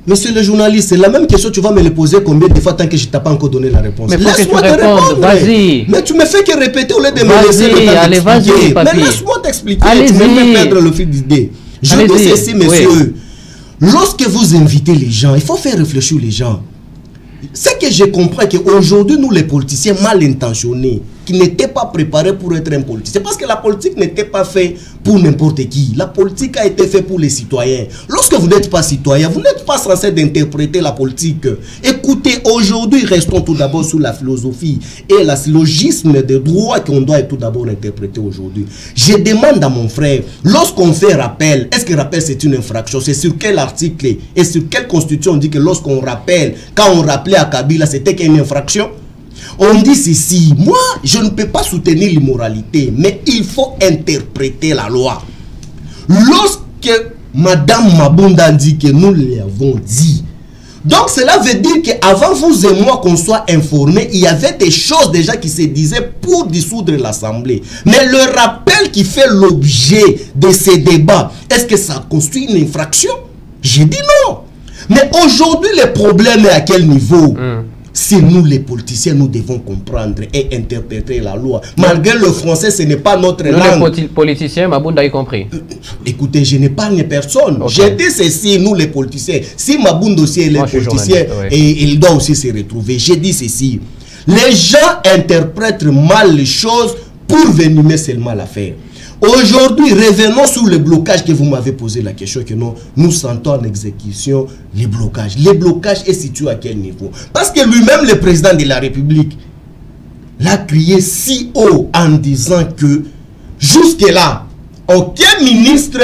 Monsieur le journaliste, c'est la même question, tu vas me le poser combien de fois tant que je ne t'ai pas encore donné la réponse. Mais laisse-moi te répondre, vas-y. Mais tu me fais que répéter au lieu de me laisser le temps d'expliquer. Mais laisse-moi t'expliquer, tu me fais perdre le fil d'idée. Je dis ceci, messieurs. Lorsque vous invitez les gens, il faut faire réfléchir les gens. C'est que je comprends qu'aujourd'hui, nous les politiciens mal intentionnés, qui n'étaient pas préparés pour être un politicien, parce que la politique n'était pas faite pour n'importe qui. La politique a été faite pour les citoyens. Lorsque vous n'êtes pas citoyen, vous n'êtes pas censé d'interpréter la politique. Écoutez, aujourd'hui, restons tout d'abord sur la philosophie et le logisme des droits qu'on doit tout d'abord interpréter aujourd'hui. Je demande à mon frère, lorsqu'on fait rappel, est-ce que rappel c'est une infraction? C'est sur quel article et sur quelle constitution on dit que lorsqu'on rappelle, quand on rappelait à Kabila, c'était une infraction? On dit ceci, moi je ne peux pas soutenir l'immoralité, mais il faut interpréter la loi. Lorsque Madame Mabunda dit que nous l'avons dit, donc cela veut dire qu'avant vous et moi qu'on soit informés, il y avait des choses déjà qui se disaient pour dissoudre l'Assemblée. Mais le rappel qui fait l'objet de ces débats, est-ce que ça constitue une infraction? J'ai dit non. Mais aujourd'hui le problème est à quel niveau? Si nous les politiciens, nous devons comprendre et interpréter la loi. Malgré le français, ce n'est pas notre langue. Les politiciens, Mabunda y compris. Écoutez, je n'épargne personne. Okay. J'ai dit ceci, nous les politiciens. Si Mabunda aussi est politicien, et il doit aussi se retrouver. J'ai dit ceci. Les gens interprètent mal les choses pour venimer seulement l'affaire. Aujourd'hui, revenons sur le blocage que vous m'avez posé la question que nous sentons en exécution les blocages. Les blocages est situé à quel niveau? Parce que lui-même, le président de la République, l'a crié si haut en disant que jusque-là, aucun ministre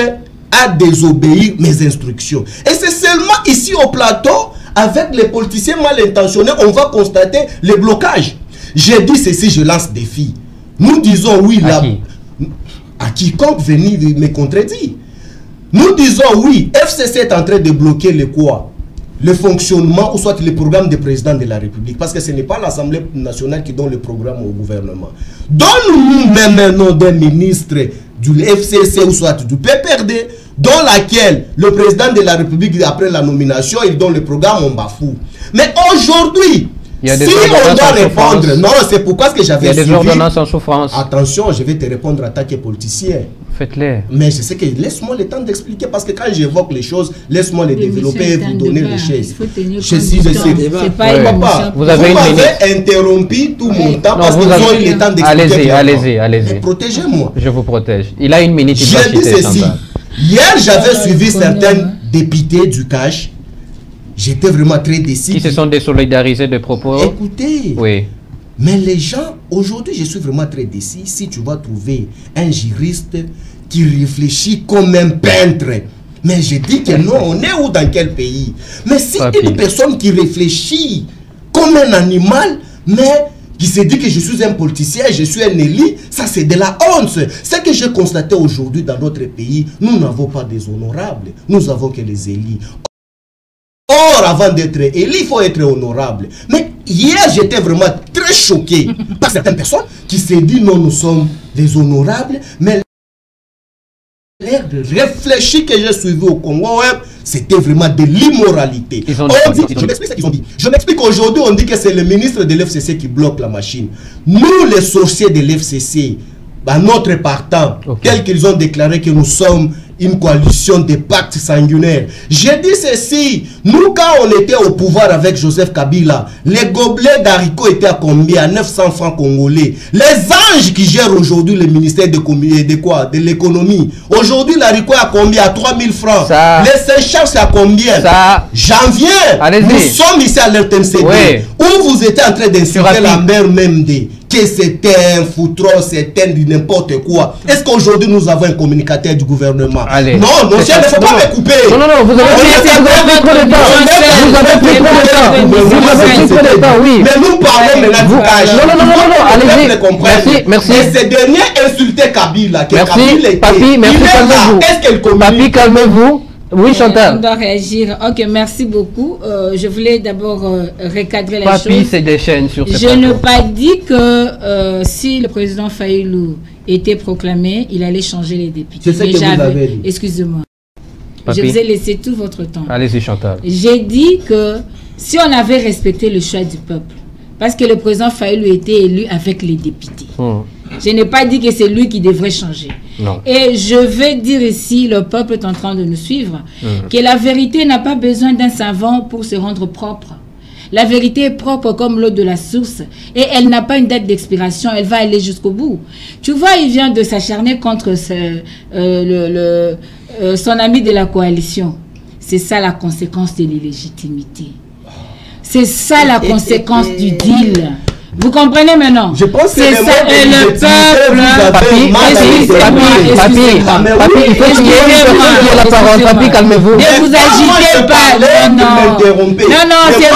a désobéi mes instructions. Et c'est seulement ici au plateau, avec les politiciens mal intentionnés, on va constater les blocages. J'ai dit ceci, je lance défi. Nous disons oui là. À quiconque venir me contredire. Nous disons oui, FCC est en train de bloquer le quoi? Le fonctionnement ou soit le programme du président de la République. Parce que ce n'est pas l'Assemblée nationale qui donne le programme au gouvernement. Donne-nous même un nom d'un ministre du FCC ou soit du PPRD dans laquelle le président de la République, après la nomination, il donne le programme, on bafoue. Mais aujourd'hui, si on doit répondre, non, c'est pourquoi ce que j'avais suivi. Il y a des ordonnances en souffrance. Attention, je vais te répondre en tant que politicien. Faites-les. Mais je sais que laisse-moi le temps d'expliquer parce que quand j'évoque les choses, laisse-moi les développer et vous donner les choses. Je suis Vous avez interrompu tout mon temps parce que vous avez le temps d'expliquer. Allez-y. Protégez-moi. Je vous protège. Il a une minute. J'ai dit ceci. Hier, j'avais suivi certains députés du CACH. J'étais vraiment très déçu. Qui se sont désolidarisés de propos. Écoutez. Oui. Mais les gens, aujourd'hui, je suis vraiment très déçu. Si tu vas trouver un juriste qui réfléchit comme un peintre. Mais je dis que non, on est où, dans quel pays? Mais si une personne qui réfléchit comme un animal, mais qui se dit que je suis un politicien, je suis un élu, ça c'est de la honte. Ce que j'ai constaté aujourd'hui dans notre pays, nous n'avons pas des honorables, nous avons que les élus. Or, avant d'être élu, il faut être honorable. Mais hier, j'étais vraiment très choqué par certaines personnes qui se disent non, nous sommes des honorables, mais l'air de réfléchir que j'ai suivi au Congo web, c'était vraiment de l'immoralité. Je m'explique ce qu'ils ont dit. Je m'explique aujourd'hui, on dit que c'est le ministre de l'FCC qui bloque la machine. Nous, les sorciers de l'FCC, notre partant, tel qu'ils ont déclaré que nous sommes une coalition de pactes sanguinaires. J'ai dit ceci, nous quand on était au pouvoir avec Joseph Kabila, les gobelets d'haricots étaient à combien? À 900 francs congolais. Les anges qui gèrent aujourd'hui le ministère de l'économie, aujourd'hui l'haricot à combien? À 3000 francs. Ça, les Seychelles c'est à combien? Ça, janvier, nous sommes ici à l'RTNCD, où vous étiez en train d'insulter la mère même des que c'était un foutron, c'était n'importe quoi. Est-ce qu'aujourd'hui nous avons un communicateur du gouvernement? Allez. Non, mon cher, il ne faut pas me couper. Non, vous avez pris trop de temps. Oui. Mais nous parlons maintenant du CACH. Non, allez-y. Merci. Et ces derniers insultaient Kabila. Merci, Papi, merci, calmez-vous. Est-ce qu'elle communique? Papi, calmez-vous. Oui, Chantal. On doit réagir. Ok, merci beaucoup. Je voulais d'abord recadrer la chose. Papi, c'est des chaînes sur ce Je n'ai pas dit que si le président Fayulu était proclamé, il allait changer les députés. C'est ce que vous avez dit. Excusez-moi. Je vous ai laissé tout votre temps. Allez-y, Chantal. J'ai dit que si on avait respecté le choix du peuple, parce que le président Fayulu était élu avec les députés. Je n'ai pas dit que c'est lui qui devrait changer. Non. Et je veux dire ici, le peuple est en train de nous suivre, que la vérité n'a pas besoin d'un savant pour se rendre propre. La vérité est propre comme l'eau de la source et elle n'a pas une date d'expiration, elle va aller jusqu'au bout. Tu vois, il vient de s'acharner contre son ami de la coalition. C'est ça la conséquence de l'illégitimité. C'est ça la conséquence du deal. Vous comprenez maintenant? Je pense que c'est ça, et le peuple. Papi, il faut qu'il y ait la parole. Papi, calmez-vous. Ne vous agitez pas. Non, c'est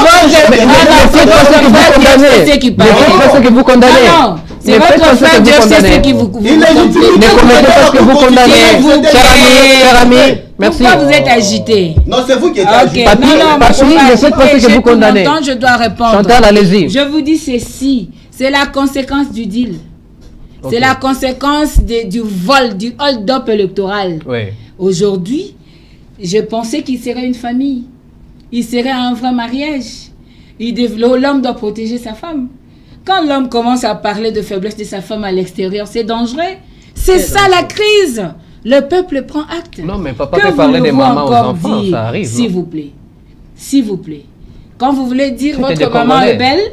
votre que vous condamnez. Non, c'est votre frère du FCC qui vous condamne. Ne commettez pas ce que vous condamnez. Cher ami, merci. Pourquoi vous êtes agité? Non, c'est vous qui êtes agité. Papi, ne faites pas ce que vous condamnez. Je dois répondre. Chantal, allez-y. Je vous dis ceci, c'est la conséquence du deal. C'est la conséquence du vol, du hold-up électoral. Aujourd'hui, je pensais qu'il serait une famille. Il serait un vrai mariage. L'homme doit protéger sa femme. Quand l'homme commence à parler de faiblesse de sa femme à l'extérieur, c'est dangereux. C'est ça la crise. Le peuple prend acte. Non, mais papa peut parler des mamans aux enfants, ça arrive. S'il vous plaît. Quand vous voulez dire votre maman est belle,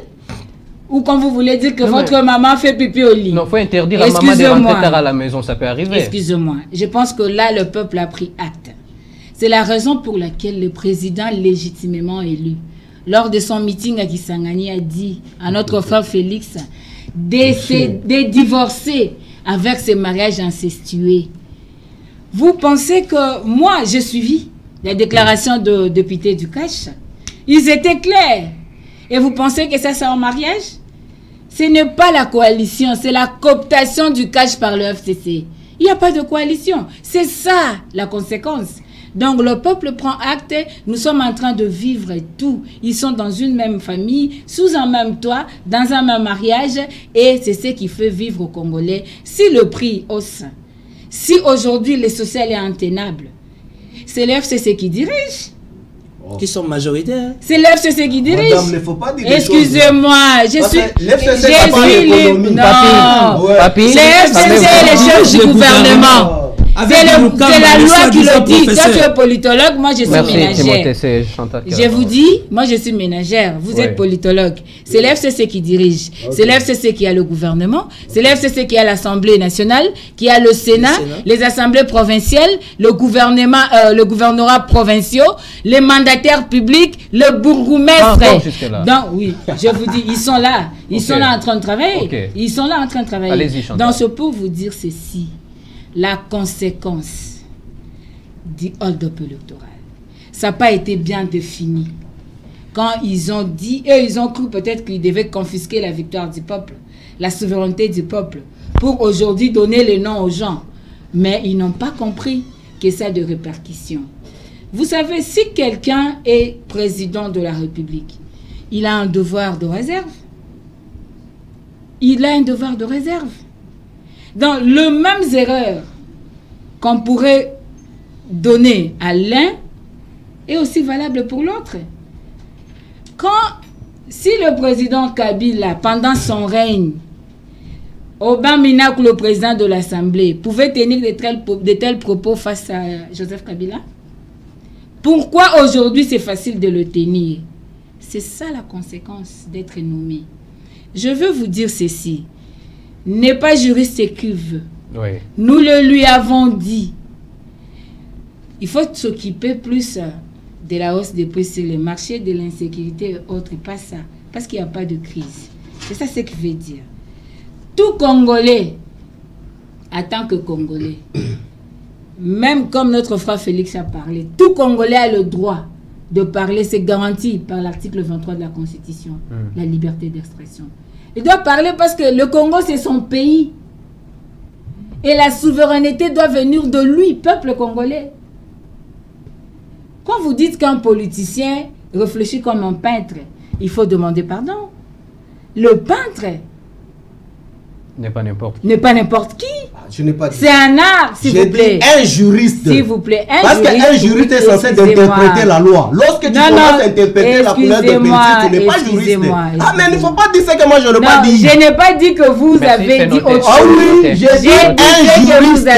Ou quand vous voulez dire que votre maman fait pipi au lit. Non, il faut interdire à maman de rentrer tard à la maison, ça peut arriver. Excusez-moi, je pense que là, le peuple a pris acte. C'est la raison pour laquelle le président légitimement élu, lors de son meeting à Kisangani, a dit à notre frère Félix de divorcer avec ces mariages incestueux. Vous pensez que moi, j'ai suivi la déclaration de député du Cache? Ils étaient clairs. Et vous pensez que ça, c'est un mariage? Ce n'est pas la coalition, c'est la cooptation du Cache par le FCC. Il n'y a pas de coalition. C'est ça la conséquence. Donc le peuple prend acte, nous sommes en train de vivre tout. Ils sont dans une même famille, sous un même toit, dans un même mariage, et c'est ce qui fait vivre aux Congolais. Si le prix hausse, si aujourd'hui le social est intenable, c'est le FCC qui dirige. Qui sont majoritaires. C'est le FCC qui dirige. Madame, il ne faut pas dire excusez-moi, je suis l'économie. Non, Papi, le FCC est le chef du gouvernement. C'est la loi qui le dit. Toi, tu es politologue, moi je suis ménagère. Je vous dis, moi je suis ménagère, vous êtes politologue. C'est l'FCC qui dirige. C'est l'FCC qui a le gouvernement. C'est l'FCC qui a l'Assemblée nationale, qui a le Sénat, les assemblées provinciales, le gouvernorat provinciaux, les mandataires publics, le bourgmestre. Donc oui, je vous dis, ils sont là. Ils sont là en train de travailler. Ils sont là en train de travailler. Donc c'est pour vous dire ceci. La conséquence du hold-up électoral, ça n'a pas été bien défini. Quand ils ont dit, eux, ils ont cru peut-être qu'ils devaient confisquer la victoire du peuple, la souveraineté du peuple, pour aujourd'hui donner le nom aux gens. Mais ils n'ont pas compris que ça a de répercussions. Vous savez, si quelqu'un est président de la République, il a un devoir de réserve. Il a un devoir de réserve. Dans les mêmes erreurs qu'on pourrait donner à l'un est aussi valable pour l'autre. Si le président Kabila, pendant son règne, Aubin-Minakou, le président de l'Assemblée, pouvait tenir de tels propos face à Joseph Kabila, pourquoi aujourd'hui c'est facile de le tenir? C'est ça la conséquence d'être nommé. Je veux vous dire ceci. N'est pas juriste et cuve. Nous le lui avons dit. Il faut s'occuper plus de la hausse des prix sur le marché, de l'insécurité et autres, pas ça. Parce qu'il n'y a pas de crise. C'est ça ce qu'il veut dire. Tout Congolais, en tant que Congolais, même comme notre frère Félix a parlé, tout Congolais a le droit de parler, c'est garanti par l'article 23 de la Constitution, la liberté d'expression. Il doit parler parce que le Congo, c'est son pays. Et la souveraineté doit venir de lui, peuple congolais. Quand vous dites qu'un politicien réfléchit comme un peintre, il faut demander pardon. Le peintre n'est pas n'importe qui. N'est pas n'importe qui. Je n'ai pas dit. C'est un art, s'il vous plaît. Un juriste. S'il vous plaît, parce qu'un juriste est censé interpréter la loi. Lorsque tu commences à interpréter la couleur de peinture, tu n'es pas juriste. Ah, mais il ne faut pas dire ce que moi je n'ai pas dit. Je n'ai pas dit que vous avez dit autre chose. Ah oui, j'ai dit un juriste.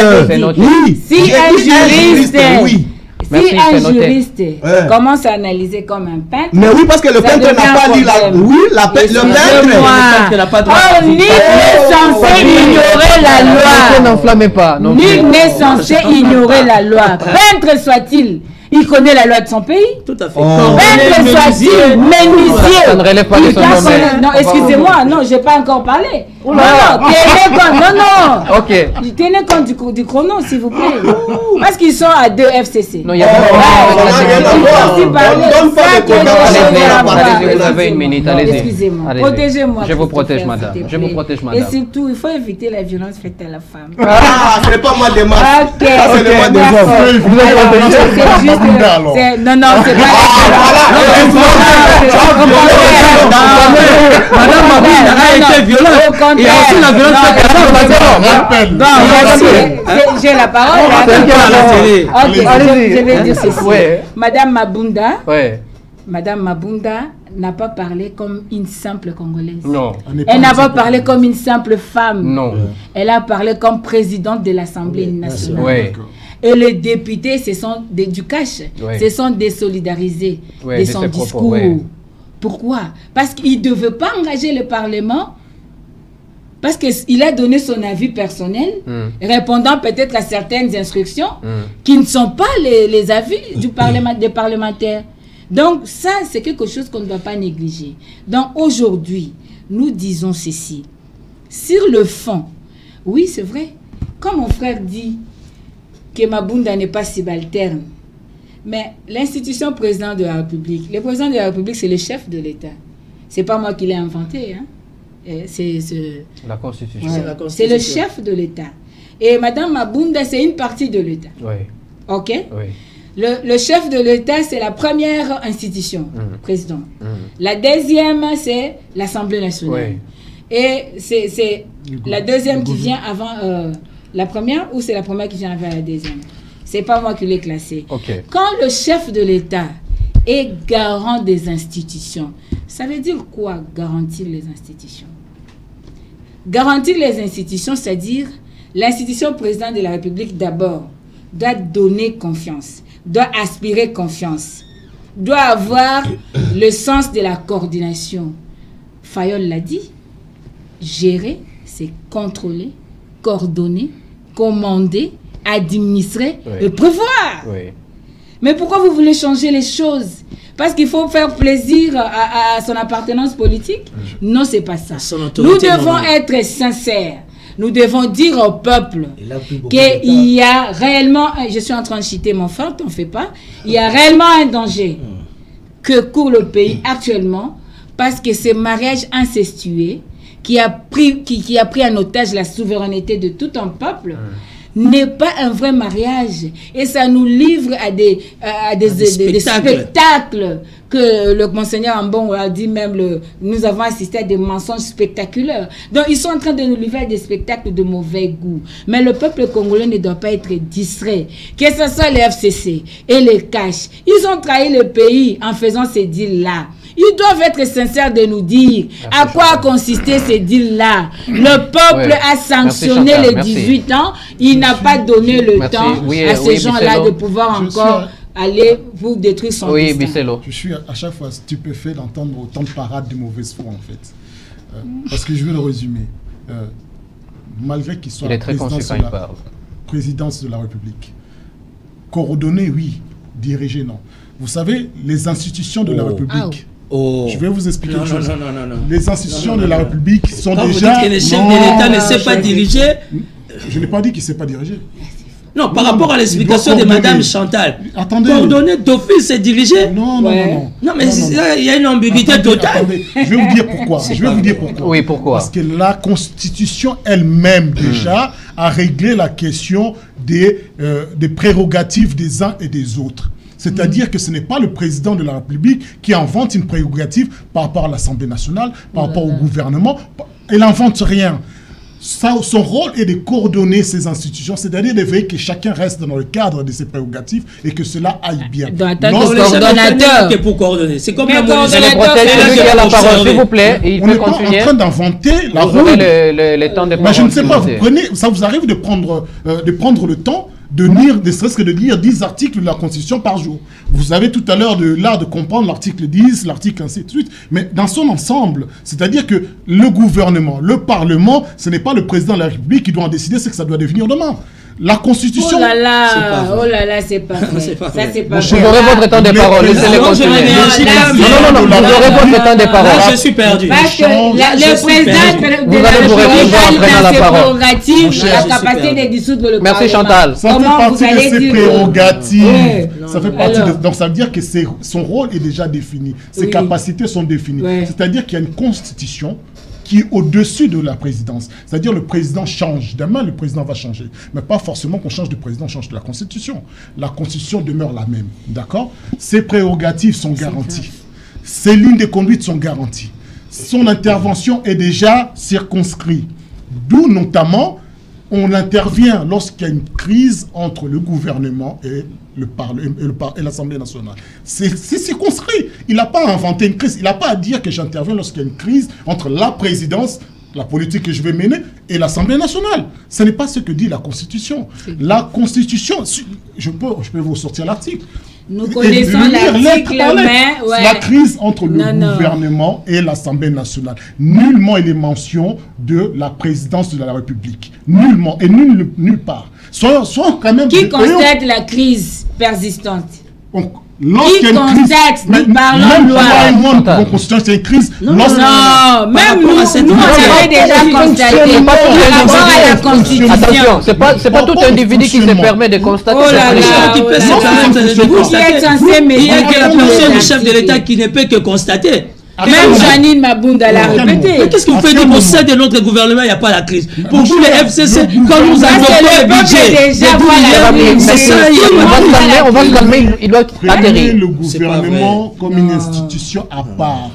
Oui. Si un juriste, oui. Si un juriste commence à analyser comme un peintre... Mais oui, parce que le peintre n'a pas dit la... Oui, le peintre n'a pas droit. Oh, nul n'est censé ignorer la loi. N'enflammez pas. Nul n'est censé ignorer la loi. Peintre soit-il, il connaît la loi de son pays. Tout à fait. Peintre soit-il, menuisier. Ça ne relève pas de son domaine. Non, excusez-moi, non, je n'ai pas encore parlé. Non, tenez compte, non. Ok. Tenez compte du chrono, s'il vous plaît. Parce qu'ils sont à 2 FCC. Non, il y a Allez-y, vous avez une minute, allez-y. Excusez-moi, protégez-moi. Je vous protège, madame. Je vous protège, madame. Et surtout, il faut éviter la violence faite à la femme. Ah, ce n'est pas moi des masses. Ok, c'est le moi des hommes. Vous êtes juste... Non, non, c'est pas... Madame Mabunda a été violente. Et aussi la violence faite à la femme. J'ai la parole. Je vais dire ceci. Madame Mabunda n'a pas parlé comme une simple Congolaise. Non. Elle n'a pas parlé comme une simple femme. Non. Elle a parlé comme présidente de l'Assemblée nationale. Oui. Et les députés, ce sont du cash. Se sont désolidarisés de son discours. Pourquoi? Parce qu'il ne veut pas engager le Parlement, parce qu'il a donné son avis personnel, répondant peut-être à certaines instructions qui ne sont pas les avis des parlementaires. Donc ça, c'est quelque chose qu'on ne doit pas négliger. Donc aujourd'hui, nous disons ceci. Sur le fond, oui, c'est vrai, comme mon frère dit que Mabunda n'est pas subalterne, mais l'institution président de la République, le président de la République, c'est le chef de l'État. C'est pas moi qui l'ai inventé, hein. C'est la Constitution. Ouais. C'est le chef de l'État. Et Madame Mabunda, c'est une partie de l'État. Oui. OK? Oui. Le chef de l'État, c'est la première institution, président. La deuxième, c'est l'Assemblée nationale. Oui. Et c'est la deuxième qui vient avant la première, ou c'est la première qui vient avant la deuxième? C'est pas moi qui l'ai classé. Okay. Quand le chef de l'État est garant des institutions, ça veut dire quoi, garantir les institutions? Garantir les institutions, c'est-à-dire l'institution président de la République d'abord doit donner confiance, doit aspirer confiance, doit avoir le sens de la coordination. Fayol l'a dit, gérer, c'est contrôler, coordonner, commander, administrer et prévoir. Oui. Mais pourquoi vous voulez changer les choses? Parce qu'il faut faire plaisir à son appartenance politique? Non, c'est pas ça. Nous devons être sincères. Nous devons dire au peuple qu'il y a réellement, je suis en train de citer mon frère, t'en fais pas, il y a réellement un danger que court le pays actuellement, parce que ce mariage incestueux qui a pris en otage la souveraineté de tout un peuple n'est pas un vrai mariage. Et ça nous livre à des spectacles que le monseigneur Ambon a dit même, nous avons assisté à des mensonges spectaculaires. Donc ils sont en train de nous livrer à des spectacles de mauvais goût. Mais le peuple congolais ne doit pas être distrait. Que ce soit les FCC et les CACH, ils ont trahi le pays en faisant ces deals-là. Ils doivent être sincères de nous dire à quoi a consisté ces deals-là. Le peuple a sanctionné les 18 ans. Il n'a pas donné le temps à ces gens-là de pouvoir encore aller pour détruire son destin. Je suis à chaque fois stupéfait d'entendre autant de parades de mauvaise foi, en fait. Parce que je vais le résumer. Malgré qu'il soit présidence de la République, coordonner, oui. Diriger, non. Vous savez, les institutions de la République... Je vais vous expliquer une chose. Non. Les institutions de la République sont quand déjà... Vous dites que le chef de l'État ne sait pas diriger. Je n'ai pas dit qu'il ne sait pas diriger. Non, par rapport à l'explication de Madame Chantal. Attendez. Coordonner d'office et diriger. Non, mais il y a une ambiguïté totale. Attendez, je vais vous dire pourquoi. Oui, pourquoi? Parce que la Constitution elle-même déjà a réglé la question des prérogatives des uns et des autres. C'est-à-dire que ce n'est pas le président de la République qui invente une prérogative par rapport à l'Assemblée nationale, par rapport au gouvernement. Il n'invente rien. Son rôle est de coordonner ces institutions, c'est-à-dire de veiller que chacun reste dans le cadre de ses prérogatives et que cela aille bien. Coordonnateur. Pour coordonner. C'est comme le coordonnateur. S'il vous plaît, il peut continuer. On n'est pas en train d'inventer la roue. Mais je ne sais pas, ça vous arrive de prendre le temps de lire, ne serait-ce que de lire 10 articles de la Constitution par jour. Vous avez tout à l'heure l'art de comprendre l'article 10, l'article ainsi de suite, mais dans son ensemble, c'est-à-dire que le gouvernement, le Parlement, ce n'est pas le président de la République qui doit en décider ce que ça doit devenir demain. La Constitution... Oh là là, c'est pas vrai. Ça, c'est pas vrai. Vous aurez votre temps de parole. Laissez-les continuer. Non, vous aurez votre temps de parole. Je suis perdu. Parce que le président de la République a ses prérogatives, la capacité de dissoudre le Parlement. Merci Chantal. Ça fait partie de ses prérogatives. Ça fait partie de... Donc ça veut dire que son rôle est déjà défini. Ses capacités sont définies. C'est-à-dire qu'il y a une constitution qui est au-dessus de la présidence. C'est-à-dire le président change. Demain, le président va changer. Mais pas forcément qu'on change de président, on change de la Constitution. La Constitution demeure la même. D'accord? Ses prérogatives sont garanties. Ses lignes de conduite sont garanties. Son intervention est déjà circonscrite. D'où, notamment, on intervient lorsqu'il y a une crise entre le gouvernement et l'Assemblée nationale. C'est circonscrit. Il n'a pas inventé une crise. Il n'a pas à dire que j'interviens lorsqu'il y a une crise entre la présidence, la politique que je vais mener, et l'Assemblée nationale. Ce n'est pas ce que dit la Constitution. La Constitution, je peux vous sortir l'article. Nous connaissons l'article, mais... Ouais. La crise entre le gouvernement et l'Assemblée nationale. Nullement il est mention de la présidence de la République. Nullement. Et nulle part. Soit quand même... Qui constate la crise persistante? Lorsqu'il y a une crise, même loi, c'est une crise. Non, même nous, on avait déjà constaté par rapport à la Constitution. Attention, c'est pas tout individu qui se permet de constater. Oh là là, vous qui êtes censé il y a que la personne du chef de l'État qui ne peut que constater. Même Janine Mabunda l'a répété. Mais qu'est-ce qu'on peut dire pour ça de notre gouvernement, il n'y a pas la crise? Pour vous, les FCC, quand nous avons le budget, c'est ça, on va se calmer, il doit atterrir. Le gouvernement comme une institution à part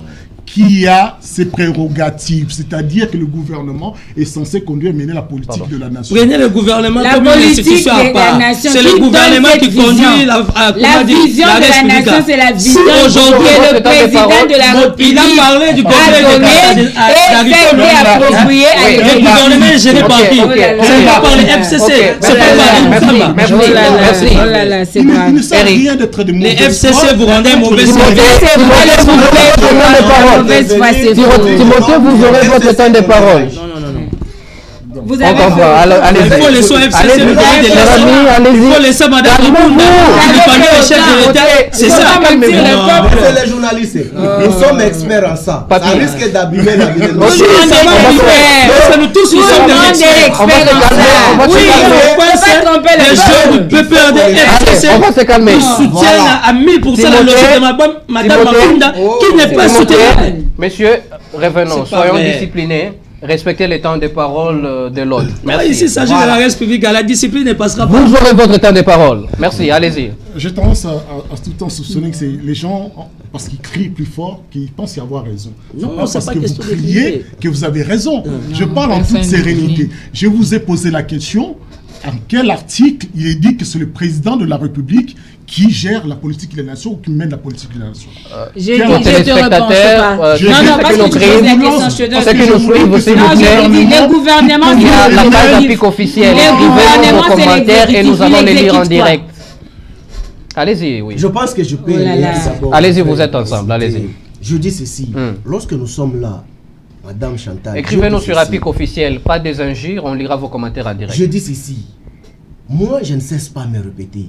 qui a ses prérogatives, c'est-à-dire que le gouvernement est censé conduire et mener la politique de la nation. Prenez le gouvernement comme une institution à part. C'est le gouvernement qui conduit la vision de la nation, c'est la vision que le président de la République a donné et approprié à le gouvernement est géré par qui? C'est pas par les FCC, c'est pas par les femmes. Oh là là, c'est grave. Les FCC vous rendez mauvais Timothée, vous aurez votre temps de parole. Vous avez allez-y. Il faut laisser FCC, il faut laisser Madame Mabunda, le chef de l'État. C'est ça. C'est les journalistes. Nous sommes experts en ça. Ça risque d'abîmer la vie de nos nous tous, nous sommes des experts. On va se calmer. Les jeunes du PPRD FCC soutiennent à 1000% la logique de Madame Mabunda qui n'est pas soutenable. Messieurs, revenons, soyons disciplinés. Respectez les temps de parole de l'autre. Ici, il s'agit de la République. La discipline ne passera pas. Vous aurez votre temps de parole. Merci, allez-y. J'ai tendance à tout le temps soupçonner que c'est les gens, parce qu'ils crient plus fort, qu'ils pensent y avoir raison. Non, c'est pas parce que question vous criez que vous avez raison. Je parle en toute sérénité. Je vous ai posé la question. En quel article il est dit que c'est le président de la République qui gère la politique de la nation ou qui mène la politique de la nation? Je te réponds pas. Non, parce que tu poses la question, je te donne. Ce qui nous suivent, s'il vous plaît. Le gouvernement, il y a la page d'applique officielle. Écrivez vos commentaires et nous allons les lire en direct. Allez-y, oui. Je pense que je peux d'abord. Allez-y, vous êtes ensemble, allez-y. Je dis ceci. Lorsque nous sommes là, Madame Chantal... Écrivez-nous sur applique officielle, pas des injures, on lira vos commentaires en direct. Je dis ceci. Moi, je ne cesse pas de me répéter.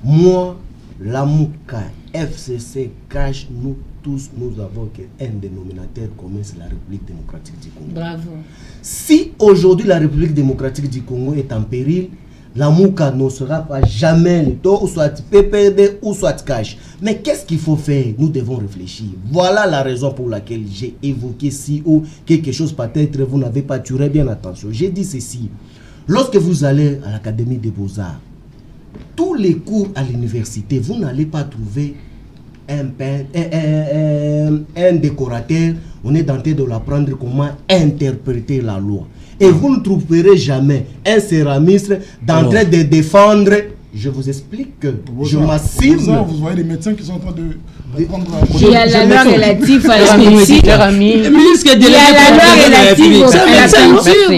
Moi, la MOUCA, FCC, CASH, nous tous, nous avons un dénominateur commun, c'est la République démocratique du Congo. Bravo. Si aujourd'hui la République démocratique du Congo est en péril, la MOUCA ne sera pas jamais le taux, ou soit PPD, ou soit CASH. Mais qu'est-ce qu'il faut faire? Nous devons réfléchir. Voilà la raison pour laquelle j'ai évoqué si ou quelque chose, peut-être vous n'avez pas tiré bien attention. J'ai dit ceci. Lorsque vous allez à l'Académie des Beaux-Arts, tous les cours à l'université, vous n'allez pas trouver un décorateur. On est tenté de l'apprendre comment interpréter la loi. Et vous ne trouverez jamais un céramiste en train de défendre. Je vous explique que je m'assime. Vous voyez les médecins qui sont en train de prendre il y a la loi relative à la médecine. Il y a la loi relative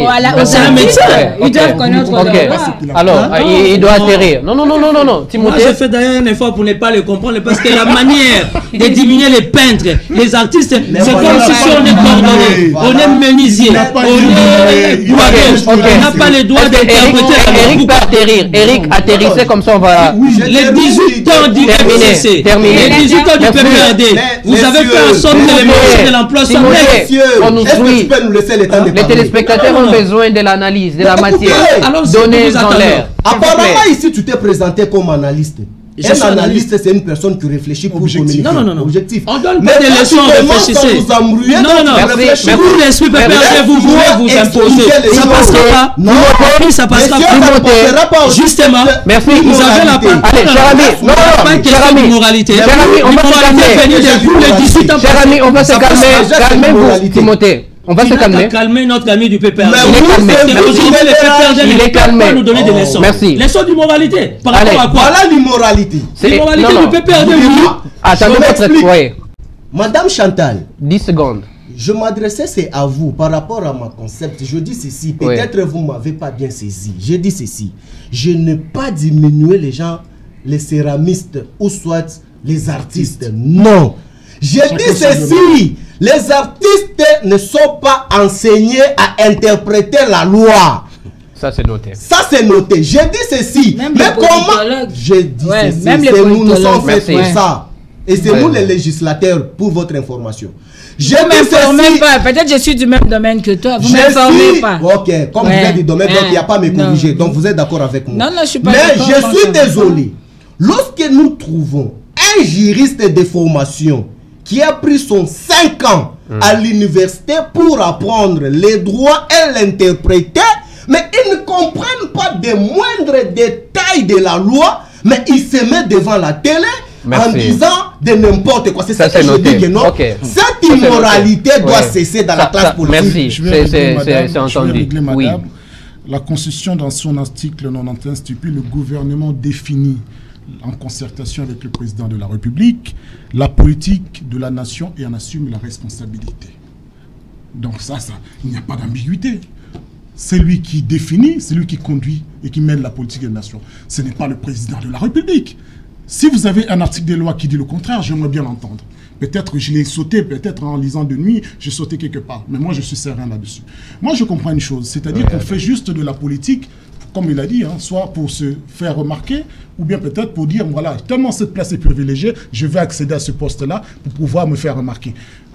à la peinture. C'est un médecin. Ils doivent connaître la loi. Alors, il doit atterrir. Non. Moi, je fais d'ailleurs un effort pour ne pas le comprendre parce que la manière de diminuer les peintres, les artistes, c'est comme si on est coordonné. On est menuisier. On est bois. On n'a pas le droit d'interpréter. Eric peut atterrir. Eric, atterrissez comme ça, on va. Les 18 ans du FCC. Terminé. Les 18 ans du PPRD. Vous avez fait en sorte que les ministres de l'emploi soient les téléspectateurs ont besoin de l'analyse, de la matière. Donnez en l'air. Apparemment, ici, tu t'es présenté comme analyste. Un analyste, c'est une personne qui réfléchit pour communiquer. Non. Objectif. On donne pas des leçons, réfléchissez. Non. Vous, l'esprit PPRD, vous voulez vous imposer. Ça passera pas. Non, ça passera pas. Justement, merci. Vous avez la part. Allez, cher ami. Non, pas une question de moralité. Cher ami, on va se calmer. Cher ami, on va se calmer. Calmez-vous, Timothée. On va se calmer. Calmer notre ami du PPRD. Il est calmé. Nous donner des leçons. Merci. Leçons d'immoralité. Par rapport à quoi? Voilà l'immoralité. L'immoralité du PPRD. Attendez votre foyer. Madame Chantal. 10 secondes. Je m'adressais, c'est à vous, par rapport à ma concept. Je dis ceci, peut-être vous ne m'avez pas bien saisi. Je dis ceci. Je n'ai pas diminué les gens les céramistes ou soit les artistes. Non. J'ai dit ceci, les artistes ne sont pas enseignés à interpréter la loi. Ça c'est noté. Ça c'est noté. J'ai dit ceci. Même mais comment? J'ai dit ceci. Même nous sommes faits pour ça. Et c'est nous les législateurs, pour votre information. Je ne m'informe pas. Peut-être je suis du même domaine que toi. Vous ne m'informez pas. Ok, comme vous êtes du domaine, donc il n'y a pas à me corriger. Donc vous êtes d'accord avec moi. Non, je suis pas d'accord. Mais je suis désolé. Lorsque nous trouvons un juriste de formation qui a pris son 5 ans à l'université pour apprendre les droits et l'interpréter, mais ils ne comprennent pas des moindres détails de la loi, mais ils se mettent devant la télé en disant de n'importe quoi. C'est ça que je dis que non. Cette immoralité doit cesser dans la classe politique. Merci, c'est entendu. Oui. La Constitution, dans son article 91, stipule le gouvernement définit, en concertation avec le président de la République, la politique de la nation et en assume la responsabilité. Donc ça, il n'y a pas d'ambiguïté. C'est lui qui définit, c'est lui qui conduit et qui mène la politique de la nation. Ce n'est pas le président de la République. Si vous avez un article de loi qui dit le contraire, j'aimerais bien l'entendre. Peut-être je l'ai sauté, peut-être en lisant de nuit, j'ai sauté quelque part. Mais moi, je suis serein là-dessus. Moi, je comprends une chose, c'est-à-dire qu'on fait juste de la politique, comme il a dit, soit pour se faire remarquer, ou bien peut-être pour dire, voilà, tellement cette place est privilégiée, je vais accéder à ce poste-là pour pouvoir me faire remarquer.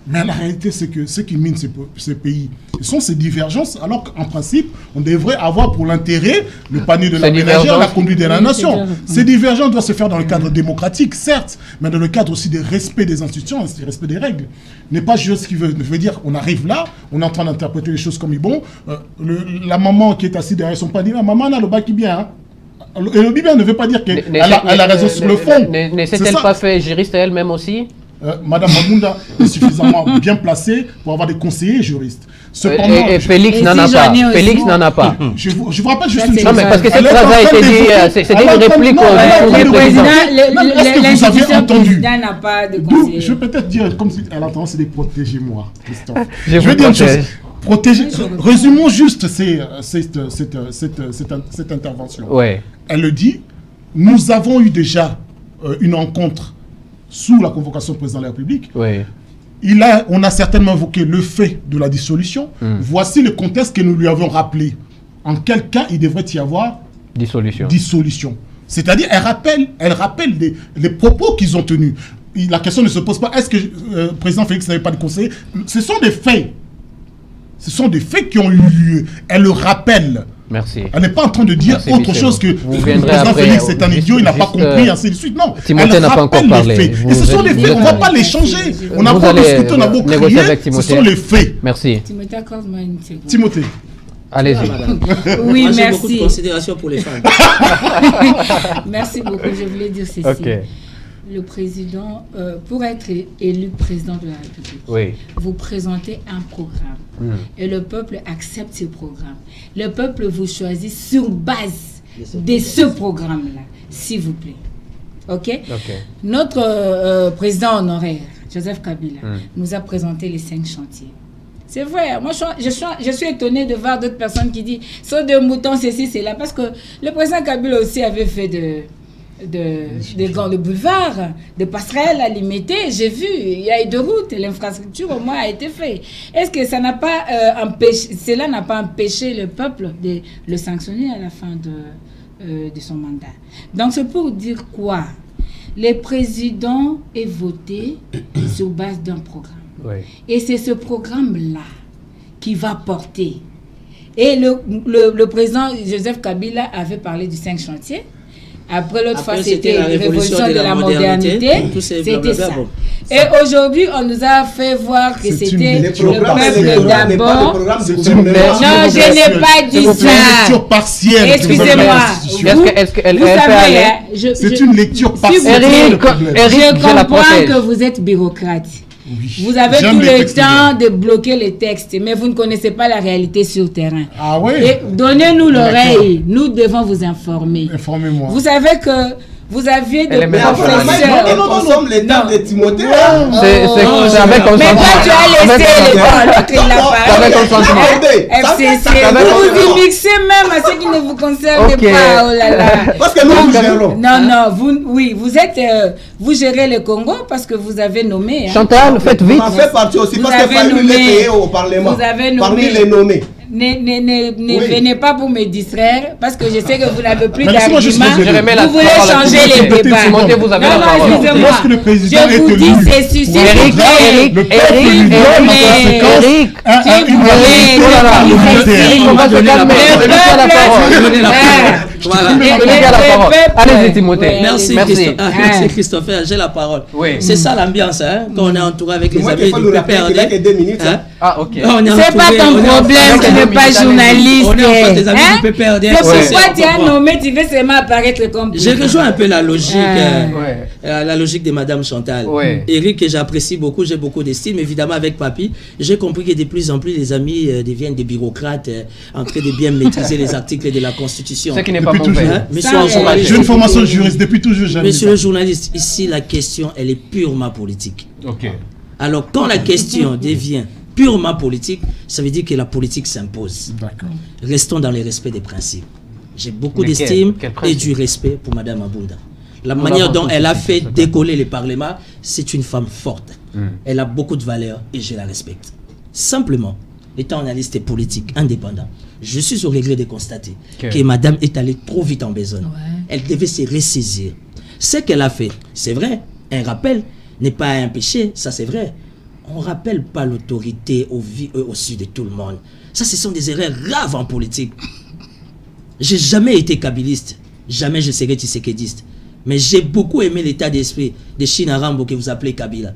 Mais la réalité, c'est que ce qui mine ces pays, ce sont ces divergences, alors qu'en principe, on devrait avoir pour l'intérêt le panier de la ménagère, la conduite de la nation. Ces divergences doivent se faire dans le cadre démocratique, certes, mais dans le cadre aussi du respect des institutions, du respect des règles. N'est pas juste ce qui veut dire on arrive là, on est en train d'interpréter les choses comme il bon. La maman qui est assise derrière son panier, maman a le bac qui bien, hein. Et le bien ne veut pas dire qu'elle a raison sur le fond. Ne s'est-elle pas fait juriste elle-même aussi? Madame Mabunda est suffisamment bien placée pour avoir des conseillers juristes. Cependant, et Félix n'en a pas. Félix n'en a pas. Je vous rappelle juste une chose. Non, mais parce que cette phrase a été dit, c'était une réplique au président. Est-ce que vous avez entendu? N'a pas de conseiller. Je vais peut-être dire, comme si elle a tendance à les protéger, moi, Christophe. Je veux dire une chose. Protéger. Résumons juste cette intervention. Ouais. Elle le dit. Nous avons eu déjà une rencontre sous la convocation du président de la République. Oui. On a certainement évoqué le fait de la dissolution. Voici le contexte que nous lui avons rappelé. En quel cas il devrait y avoir dissolution. C'est-à-dire, elle rappelle les propos qu'ils ont tenus. La question ne se pose pas, est-ce que le président Félix n'avait pas de conseiller? Ce sont des faits. Ce sont des faits qui ont eu lieu. Elle le rappelle. Merci. Elle n'est pas en train de dire autre chose que le président Félix est un idiot, il n'a pas compris, ainsi de suite. Non, Timothée n'a pas encore parlé. Et ce sont les faits, on ne va pas les changer. On n'a pas discuté, on a beau crier, ce sont les faits. Merci. Timothée, accorde-moi une seconde. Timothée. Allez-y. Oui, moi, merci. J'ai beaucoup de considération pour les femmes. Merci beaucoup, je voulais dire ceci. Okay. Le président, pour être élu président de la République, vous présentez un programme et le peuple accepte ce programme. Le peuple vous choisit sur base de ce programme-là, s'il vous plaît. OK? Notre président honoraire, Joseph Kabila, nous a présenté les 5 chantiers. C'est vrai, moi je suis étonné de voir d'autres personnes qui disent « Saut de moutons, ceci, c'est là ». Parce que le président Kabila aussi avait fait de boulevards, de passerelles à limiter. J'ai vu, il y a eu de routes, l'infrastructure au moins a été faite. Est-ce que ça n'a pas cela n'a pas empêché le peuple de le sanctionner à la fin de son mandat? Donc c'est pour dire quoi? Le président est voté sur base d'un programme. Et c'est ce programme-là qui va porter. Et le président Joseph Kabila avait parlé du 5 chantiers. Après, l'autre fois, c'était la révolution de la modernité. C'était ça. Et aujourd'hui, on nous a fait voir que c'était le peuple d'abord. Non, je n'ai pas dit ça. Excusez-moi. Vous savez, c'est une lecture partielle. Je comprends que vous êtes bureaucrate. Oui. Vous avez tout le temps de bloquer les textes, mais vous ne connaissez pas la réalité sur le terrain. Ah oui. Et donnez-nous l'oreille, nous devons vous informer. Informez-moi. Vous savez que Vous aviez des Mais professeurs. on consomme les termes de Timothée. C'est avec consentement. Mais toi, tu as laissé l'école. L'autre, il l'a C'est avec consentement. FCC. Vous vous mixez même à ce qui ne vous concerne pas. Oh là là. Parce que nous gérons. Non, vous gérez le Congo parce que vous avez nommé. Chantal, faites vite. On fait partie aussi parce que Fanny l'est payé au Parlement. Vous avez nommé. Parmi les nommés. Ne venez pas pour me distraire parce que je sais que vous n'avez plus laissez-moi juste d'arguments. Vous voulez changer les débats. Vous avez la parole. Excusez-moi. Lorsque le président Je vous dis, c'est suicide. Allez-y, Timothée. Merci Christopher, j'ai la parole. C'est ça l'ambiance, quand on est entouré avec les Moi, amis il faut nous du rappeler qu'il n'y a que 2 minutes. Ah, ok. C'est pas ton problème, tu n'es pas journaliste. On est en face des amis du PPRD. C'est pourquoi tu as nommé, tu veux seulement apparaître comme. J'ai rejoint un peu la logique de Madame Chantal. Eric, que j'apprécie beaucoup, j'ai beaucoup d'estime. Évidemment, avec Papi, j'ai compris que de plus en plus les amis deviennent des bureaucrates en train de bien maîtriser les articles de la Constitution. Ce qui n'est pas mauvais. J'ai une formation juriste depuis toujours. Monsieur le journaliste, ici la question, elle est purement politique. Ok. Alors, quand la question devient purement politique, ça veut dire que la politique s'impose. D'accord. Restons dans le respect des principes. J'ai beaucoup d'estime et du respect pour Madame Mabunda. La manière dont elle a fait décoller le Parlement, c'est une femme forte. Elle a beaucoup de valeur et je la respecte. Simplement, étant analyste politique indépendant, je suis au regret de constater que Madame est allée trop vite en besogne. Elle devait se ressaisir. Ce qu'elle a fait, c'est vrai, un rappel n'est pas un péché, ça c'est vrai. On ne rappelle pas l'autorité au-dessus de tout le monde. Ça, ce sont des erreurs graves en politique. J'ai jamais été kabiliste, jamais je serai tshisekidiste. Mais j'ai beaucoup aimé l'état d'esprit de Chinarambo que vous appelez Kabila.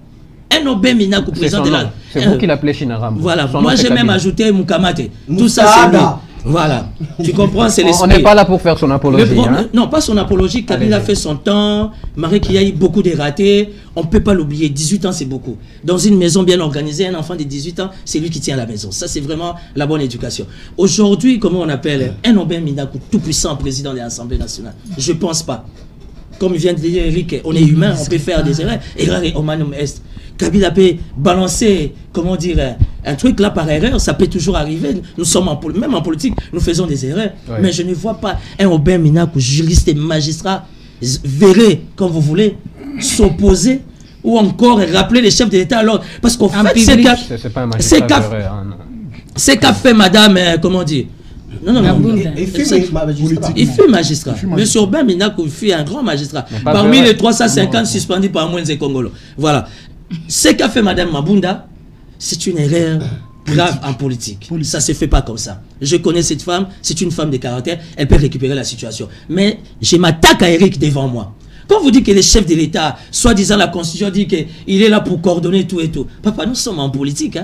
Un Obé Minakou, président de la... C'est vous qui l'appelez Chinarambo. Voilà, moi j'ai même ajouté Mukamate. Tout ça c'est lui. Voilà, tu comprends, c'est l'esprit. On n'est pas là pour faire son apologie. Non, pas son apologie. Kabila a fait son temps. Marie qui a eu beaucoup de ratés. On ne peut pas l'oublier. 18 ans, c'est beaucoup. Dans une maison bien organisée, un enfant de 18 ans, c'est lui qui tient la maison. Ça, c'est vraiment la bonne éducation. Aujourd'hui, comment on appelle un Obé Minakou, tout puissant président de l'Assemblée nationale? Je ne pense pas. Comme vient de dire Eric, on est humain, on peut faire des erreurs. Erreur et humanum est. Kabila peut balancer, comment dire, un truc là par erreur, ça peut toujours arriver. Nous sommes même en politique, nous faisons des erreurs. Mais je ne vois pas un Obé Minakou, juriste et magistrat, verrez, comme vous voulez, s'opposer ou encore rappeler les chefs de l'État à l'ordre. Parce qu'en fait, c'est qu'a fait Madame, comment dire, non. Il fut magistrat. Monsieur Obé Minakou fut un grand magistrat. Parmi les 350 suspendus par Moïse Congolo. Voilà. Ce qu'a fait Madame Mabunda, c'est une erreur grave en politique. Ça ne se fait pas comme ça. Je connais cette femme, c'est une femme de caractère, elle peut récupérer la situation. Mais je m'attaque à Eric devant moi. Quand vous dites que les chefs de l'État, soi-disant la Constitution dit qu'il est là pour coordonner tout et tout. Papa, nous sommes en politique.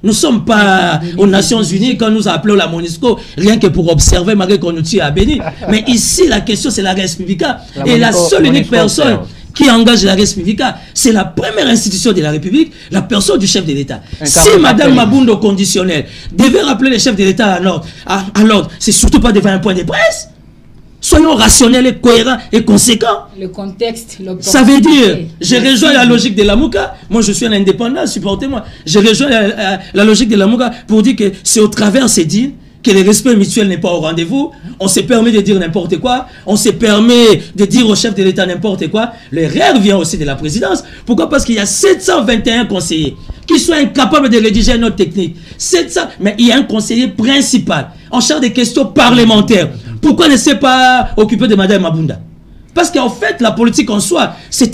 Nous ne sommes pas aux Nations Unies quand nous appelons la MONUSCO, rien que pour observer, malgré qu'on nous tire à béni. Mais ici, la question, c'est la Res Publica. Et la seule unique personne qui engage la Res Publica, c'est la première institution de la République, la personne du chef de l'État. Si Madame Mabunda conditionnel devait rappeler les chefs de l'État à l'ordre, c'est surtout pas devant un point de presse. Soyons rationnels et cohérents et conséquents. Le contexte, ça veut dire, je rejoins la logique de la Mouka. Moi, je suis un indépendant, supportez-moi. Je rejoins la logique de la Mouka pour dire que c'est au travers ces deals que le respect mutuel n'est pas au rendez-vous. On se permet de dire n'importe quoi. On se permet de dire au chef de l'État n'importe quoi. L'erreur vient aussi de la présidence. Pourquoi? Parce qu'il y a 721 conseillers qui sont incapables de rédiger une note technique. 700, mais il y a un conseiller principal en charge des questions parlementaires. Pourquoi ne s'est pas occupé de Madame Mabunda? Parce qu'en fait, la politique en soi, c'est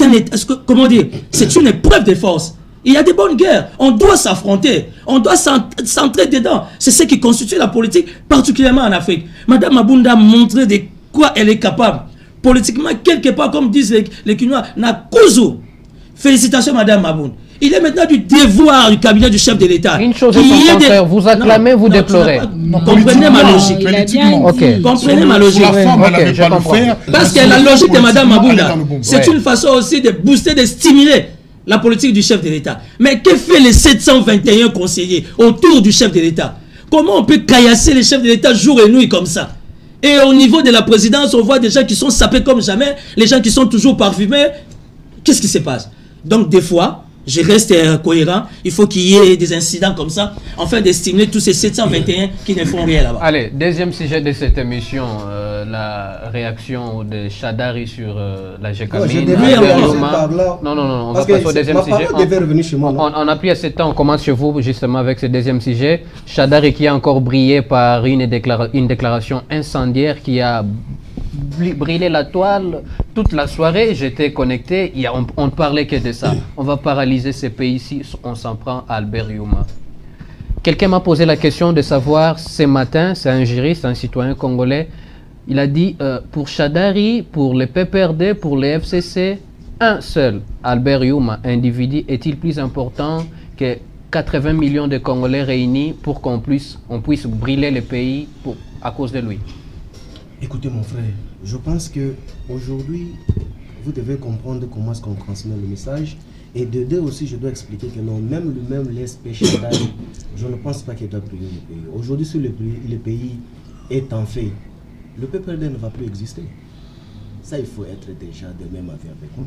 comment dire, c'est une épreuve de force. Il y a des bonnes guerres. On doit s'affronter. On doit s'entrer dedans. C'est ce qui constitue la politique, particulièrement en Afrique. Madame Mabunda a montré de quoi elle est capable. Politiquement, quelque part, comme disent les Kinois, n'a Kuzu. Félicitations, Madame Mabunda. Il est maintenant du devoir du cabinet du chef de l'État. Une chose est contraire, vous acclamez, vous déplorez. Comprenez ma logique. Comprenez ma logique. Parce que la logique de Madame Mabunda, c'est une façon aussi de booster, de stimuler la politique du chef de l'État. Mais que fait les 721 conseillers autour du chef de l'État? Comment on peut caillasser les chefs de l'État jour et nuit comme ça? Et au niveau de la présidence, on voit des gens qui sont sapés comme jamais, les gens qui sont toujours parfumés. Qu'est-ce qui se passe? Donc des fois, je reste cohérent, il faut qu'il y ait des incidents comme ça, afin de stimuler tous ces 721 qui ne font rien là-bas. Allez, deuxième sujet de cette émission, la réaction de Chadari sur la GECAMINE. Non, on va passer au deuxième sujet. On a pris assez de temps, on commence chez vous justement avec ce deuxième sujet. Chadari qui a encore brillé par une déclaration incendiaire qui a brûlé la toile toute la soirée. J'étais connecté, on ne parlait que de ça. On va paralyser ces pays-ci, on s'en prend à Albert Youma. Quelqu'un m'a posé la question de savoir ce matin, c'est un juriste, un citoyen congolais, il a dit pour Chadari, pour les PPRD, pour les FCC, un seul Albert Youma, individu, est-il plus important que 80 millions de Congolais réunis pour qu'on puisse brûler le pays à cause de lui? Écoutez mon frère, je pense que aujourd'hui vous devez comprendre comment est-ce qu'on transmet le message. Et de deux aussi, je dois expliquer que non, même lui-même l'espèce Chadari, je ne pense pas qu'il doit brûler le pays. Aujourd'hui, si le pays est en fait, le PPRD ne va plus exister. Ça, il faut être déjà de même avis avec nous.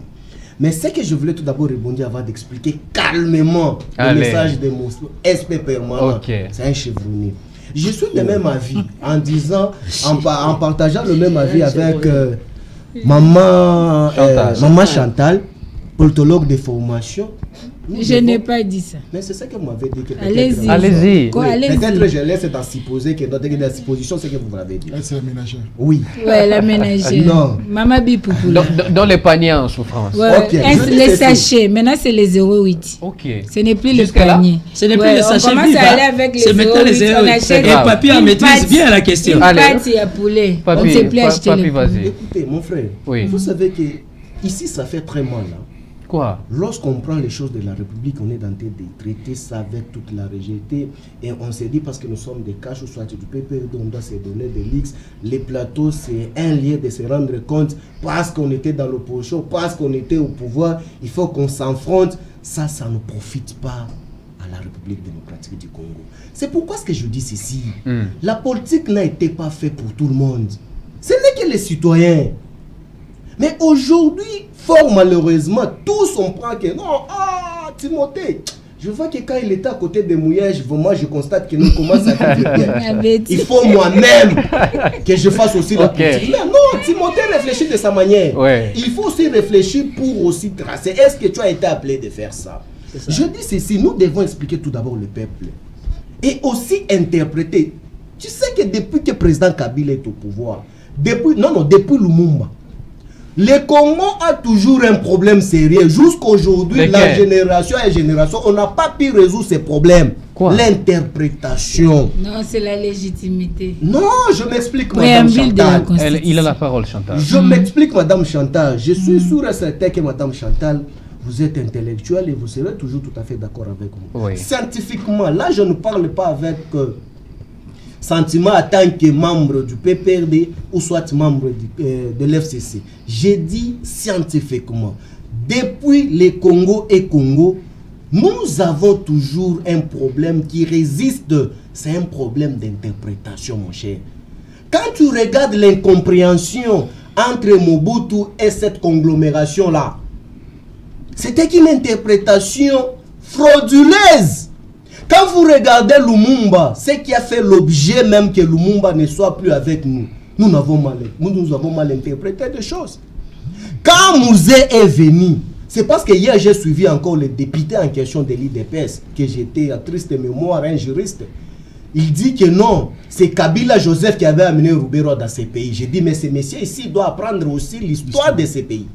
Mais ce que je voulais tout d'abord rebondir avant d'expliquer calmement le message de mon SP permanent, c'est un chevronnier. Je suis de même avis en disant, en partageant le même avis avec maman Chantal, politologue de formation. Je n'ai pas dit ça. Mais c'est ça que vous m'avez dit. Allez-y. Allez-y. Peut-être je laisse à supposer que dans la supposition, c'est que vous m'avez dit. C'est la ménagère. Oui. Ouais, la ménagère. Non. Maman Bipoupou. Dans les paniers en souffrance. Ouais, les sachets. Maintenant, c'est les 0,8. Ok. Ce n'est plus le panier. Ce n'est plus les sachets. On commence à aller avec les 0,8. On achète. Et Papy maîtrise bien la question. Une pâte et à poulet. On ne sait plus acheter les poulets. Écoutez, mon frère, vous savez que ici, ça fait très mal. Quoi? Lorsqu'on prend les choses de la République, on est tenté de traiter ça avec toute la rejetée et on s'est dit parce que nous sommes des caches ou soit du PPRD, on doit se donner des leaks. Les plateaux, c'est un lien de se rendre compte parce qu'on était dans l'opposition, parce qu'on était au pouvoir, il faut qu'on s'enfronte. Ça ne profite pas à la République démocratique du Congo. C'est pourquoi ce que je dis ceci. La politique n'a été pas faite pour tout le monde. Ce n'est que les citoyens. Mais aujourd'hui, fort malheureusement, tous on prend que non, Timothée, je vois que quand il était à côté de Mouillage, moi je constate qu'il commence à vivre bien. Il faut moi-même que je fasse aussi la politique. Mais non, Timothée réfléchit de sa manière. Il faut aussi réfléchir pour aussi tracer. Est-ce que tu as été appelé de faire ça? Je dis ceci, nous devons expliquer tout d'abord le peuple. Et aussi interpréter. Tu sais que depuis que le président Kabila est au pouvoir, depuis Lumumba, le Congo a toujours un problème sérieux. Jusqu'aujourd'hui, la génération et génération, on n'a pas pu résoudre ces problèmes. L'interprétation. Non, c'est la légitimité. Non, je m'explique, Madame Chantal. Il a la parole, Chantal. Je m'explique, Madame Chantal. Je suis sûr et certain que Madame Chantal, vous êtes intellectuelle et vous serez toujours tout à fait d'accord avec moi. Scientifiquement, là, je ne parle pas avec... sentiment en tant que membre du PPRD ou soit membre de l'FCC. J'ai dit scientifiquement, depuis le Congo et Congo, nous avons toujours un problème qui résiste. C'est un problème d'interprétation, mon cher. Quand tu regardes l'incompréhension entre Mobutu et cette conglomération-là, c'était une interprétation frauduleuse. Quand vous regardez Lumumba, ce qui a fait l'objet même que Lumumba ne soit plus avec nous, nous avons mal interprété des choses. Quand Mouzé est venu, c'est parce que hier j'ai suivi encore le député en question de l'IDPS, que j'étais à triste mémoire, un juriste. Il dit que non, c'est Kabila Joseph qui avait amené Roubero dans ces pays. J'ai dit, mais ce monsieur ici doit apprendre aussi l'histoire de ces pays.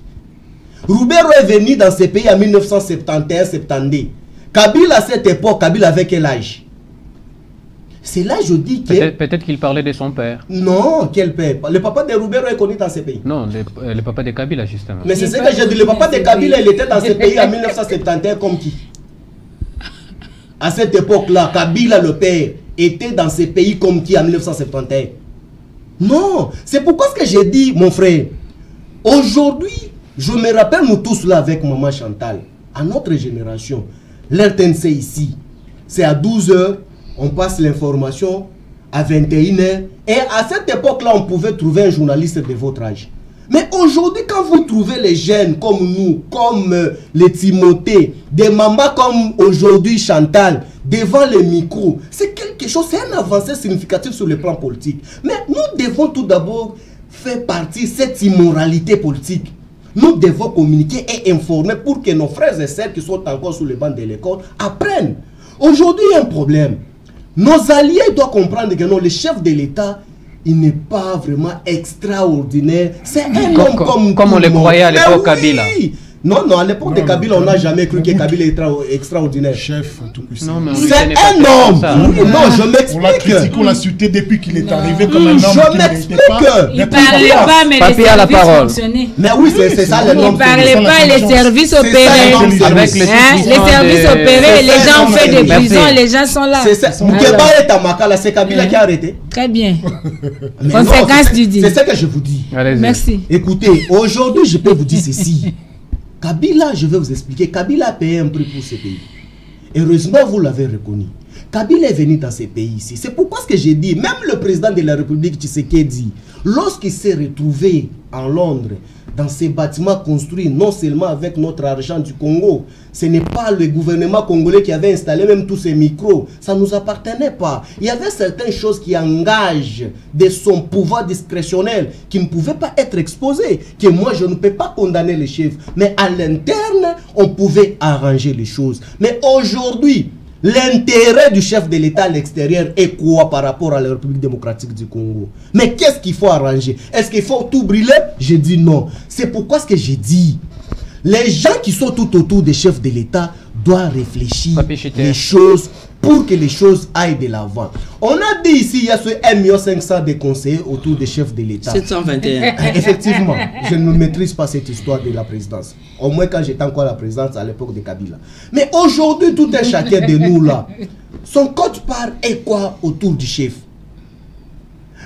Roubero est venu dans ces pays en 1971-72. Kabila à cette époque, Kabila avait quel âge? C'est là je dis que... Peut-être qu'il parlait de son père. Non, quel père? Le papa de Roubero est connu dans ces pays. Non, le papa de Kabila justement. Mais c'est ce que j'ai dit, le papa de Kabila, il était dans ces pays en 1971 comme qui? À cette époque-là, Kabila le père était dans ces pays comme qui en 1971? Non, c'est pourquoi ce que j'ai dit, mon frère. Aujourd'hui, je me rappelle nous tous là avec maman Chantal, à notre génération, l'RTNC ici, c'est à 12 h, on passe l'information, à 21h. Et à cette époque-là, on pouvait trouver un journaliste de votre âge. Mais aujourd'hui, quand vous trouvez les jeunes comme nous, comme les Timothée, des mamans comme aujourd'hui Chantal, devant les micros, c'est quelque chose, c'est un avancée significatif sur le plan politique. Mais nous devons tout d'abord faire partie de cette immoralité politique. Nous devons communiquer et informer pour que nos frères et sœurs qui sont encore sur les bancs de l'école apprennent. Aujourd'hui, il y a un problème. Nos alliés doivent comprendre que non, le chef de l'État, il n'est pas vraiment extraordinaire. C'est un homme comme on le croyait à l'époque Kabila. Non, à l'époque de Kabila, on n'a jamais cru que Kabila est extraordinaire. Chef, tout puissant. C'est un homme. Non, je m'explique. On l'a critiqué, on l'a insulté depuis qu'il est arrivé comme un homme. Je m'explique. Il ne parlait pas, mais les services fonctionnaient. Mais oui, c'est ça le nom. Il ne parlait pas, les services opéraient. Avec les services opéraient, les gens ont fait des prisons, les gens sont là. C'est ça. Moukeba et Tamaka, c'est Kabila qui a arrêté. Très bien. Conséquence du dit. C'est ce que je vous dis. Merci. Écoutez, aujourd'hui, je peux vous dire ceci. Kabila, je vais vous expliquer, Kabila a payé un prix pour ce pays. Heureusement, vous l'avez reconnu. Kabila est venu dans ces pays ici. C'est pourquoi ce que j'ai dit, même le président de la République Tshisekedi, lorsqu'il s'est retrouvé en Londres, dans ces bâtiments construits non seulement avec notre argent du Congo, ce n'est pas le gouvernement congolais qui avait installé même tous ces micros, ça ne nous appartenait pas. Il y avait certaines choses qui engagent de son pouvoir discrétionnel, qui ne pouvaient pas être exposées, que moi je ne peux pas condamner les chefs, mais à l'interne, on pouvait arranger les choses. Mais aujourd'hui, l'intérêt du chef de l'État à l'extérieur est quoi par rapport à la République démocratique du Congo? Mais qu'est-ce qu'il faut arranger? Est-ce qu'il faut tout brûler? Je dis non. C'est pourquoi ce que j'ai dit. Les gens qui sont tout autour des chefs de l'État doivent réfléchir les choses pour que les choses aillent de l'avant. On a dit ici, il y a ce 1,5 million de conseillers autour des chefs de l'État. 721. Effectivement, je ne maîtrise pas cette histoire de la présidence. Au moins quand j'étais encore à la présidence à l'époque de Kabila. Mais aujourd'hui, tout un chacun de nous là, son code-part est quoi autour du chef?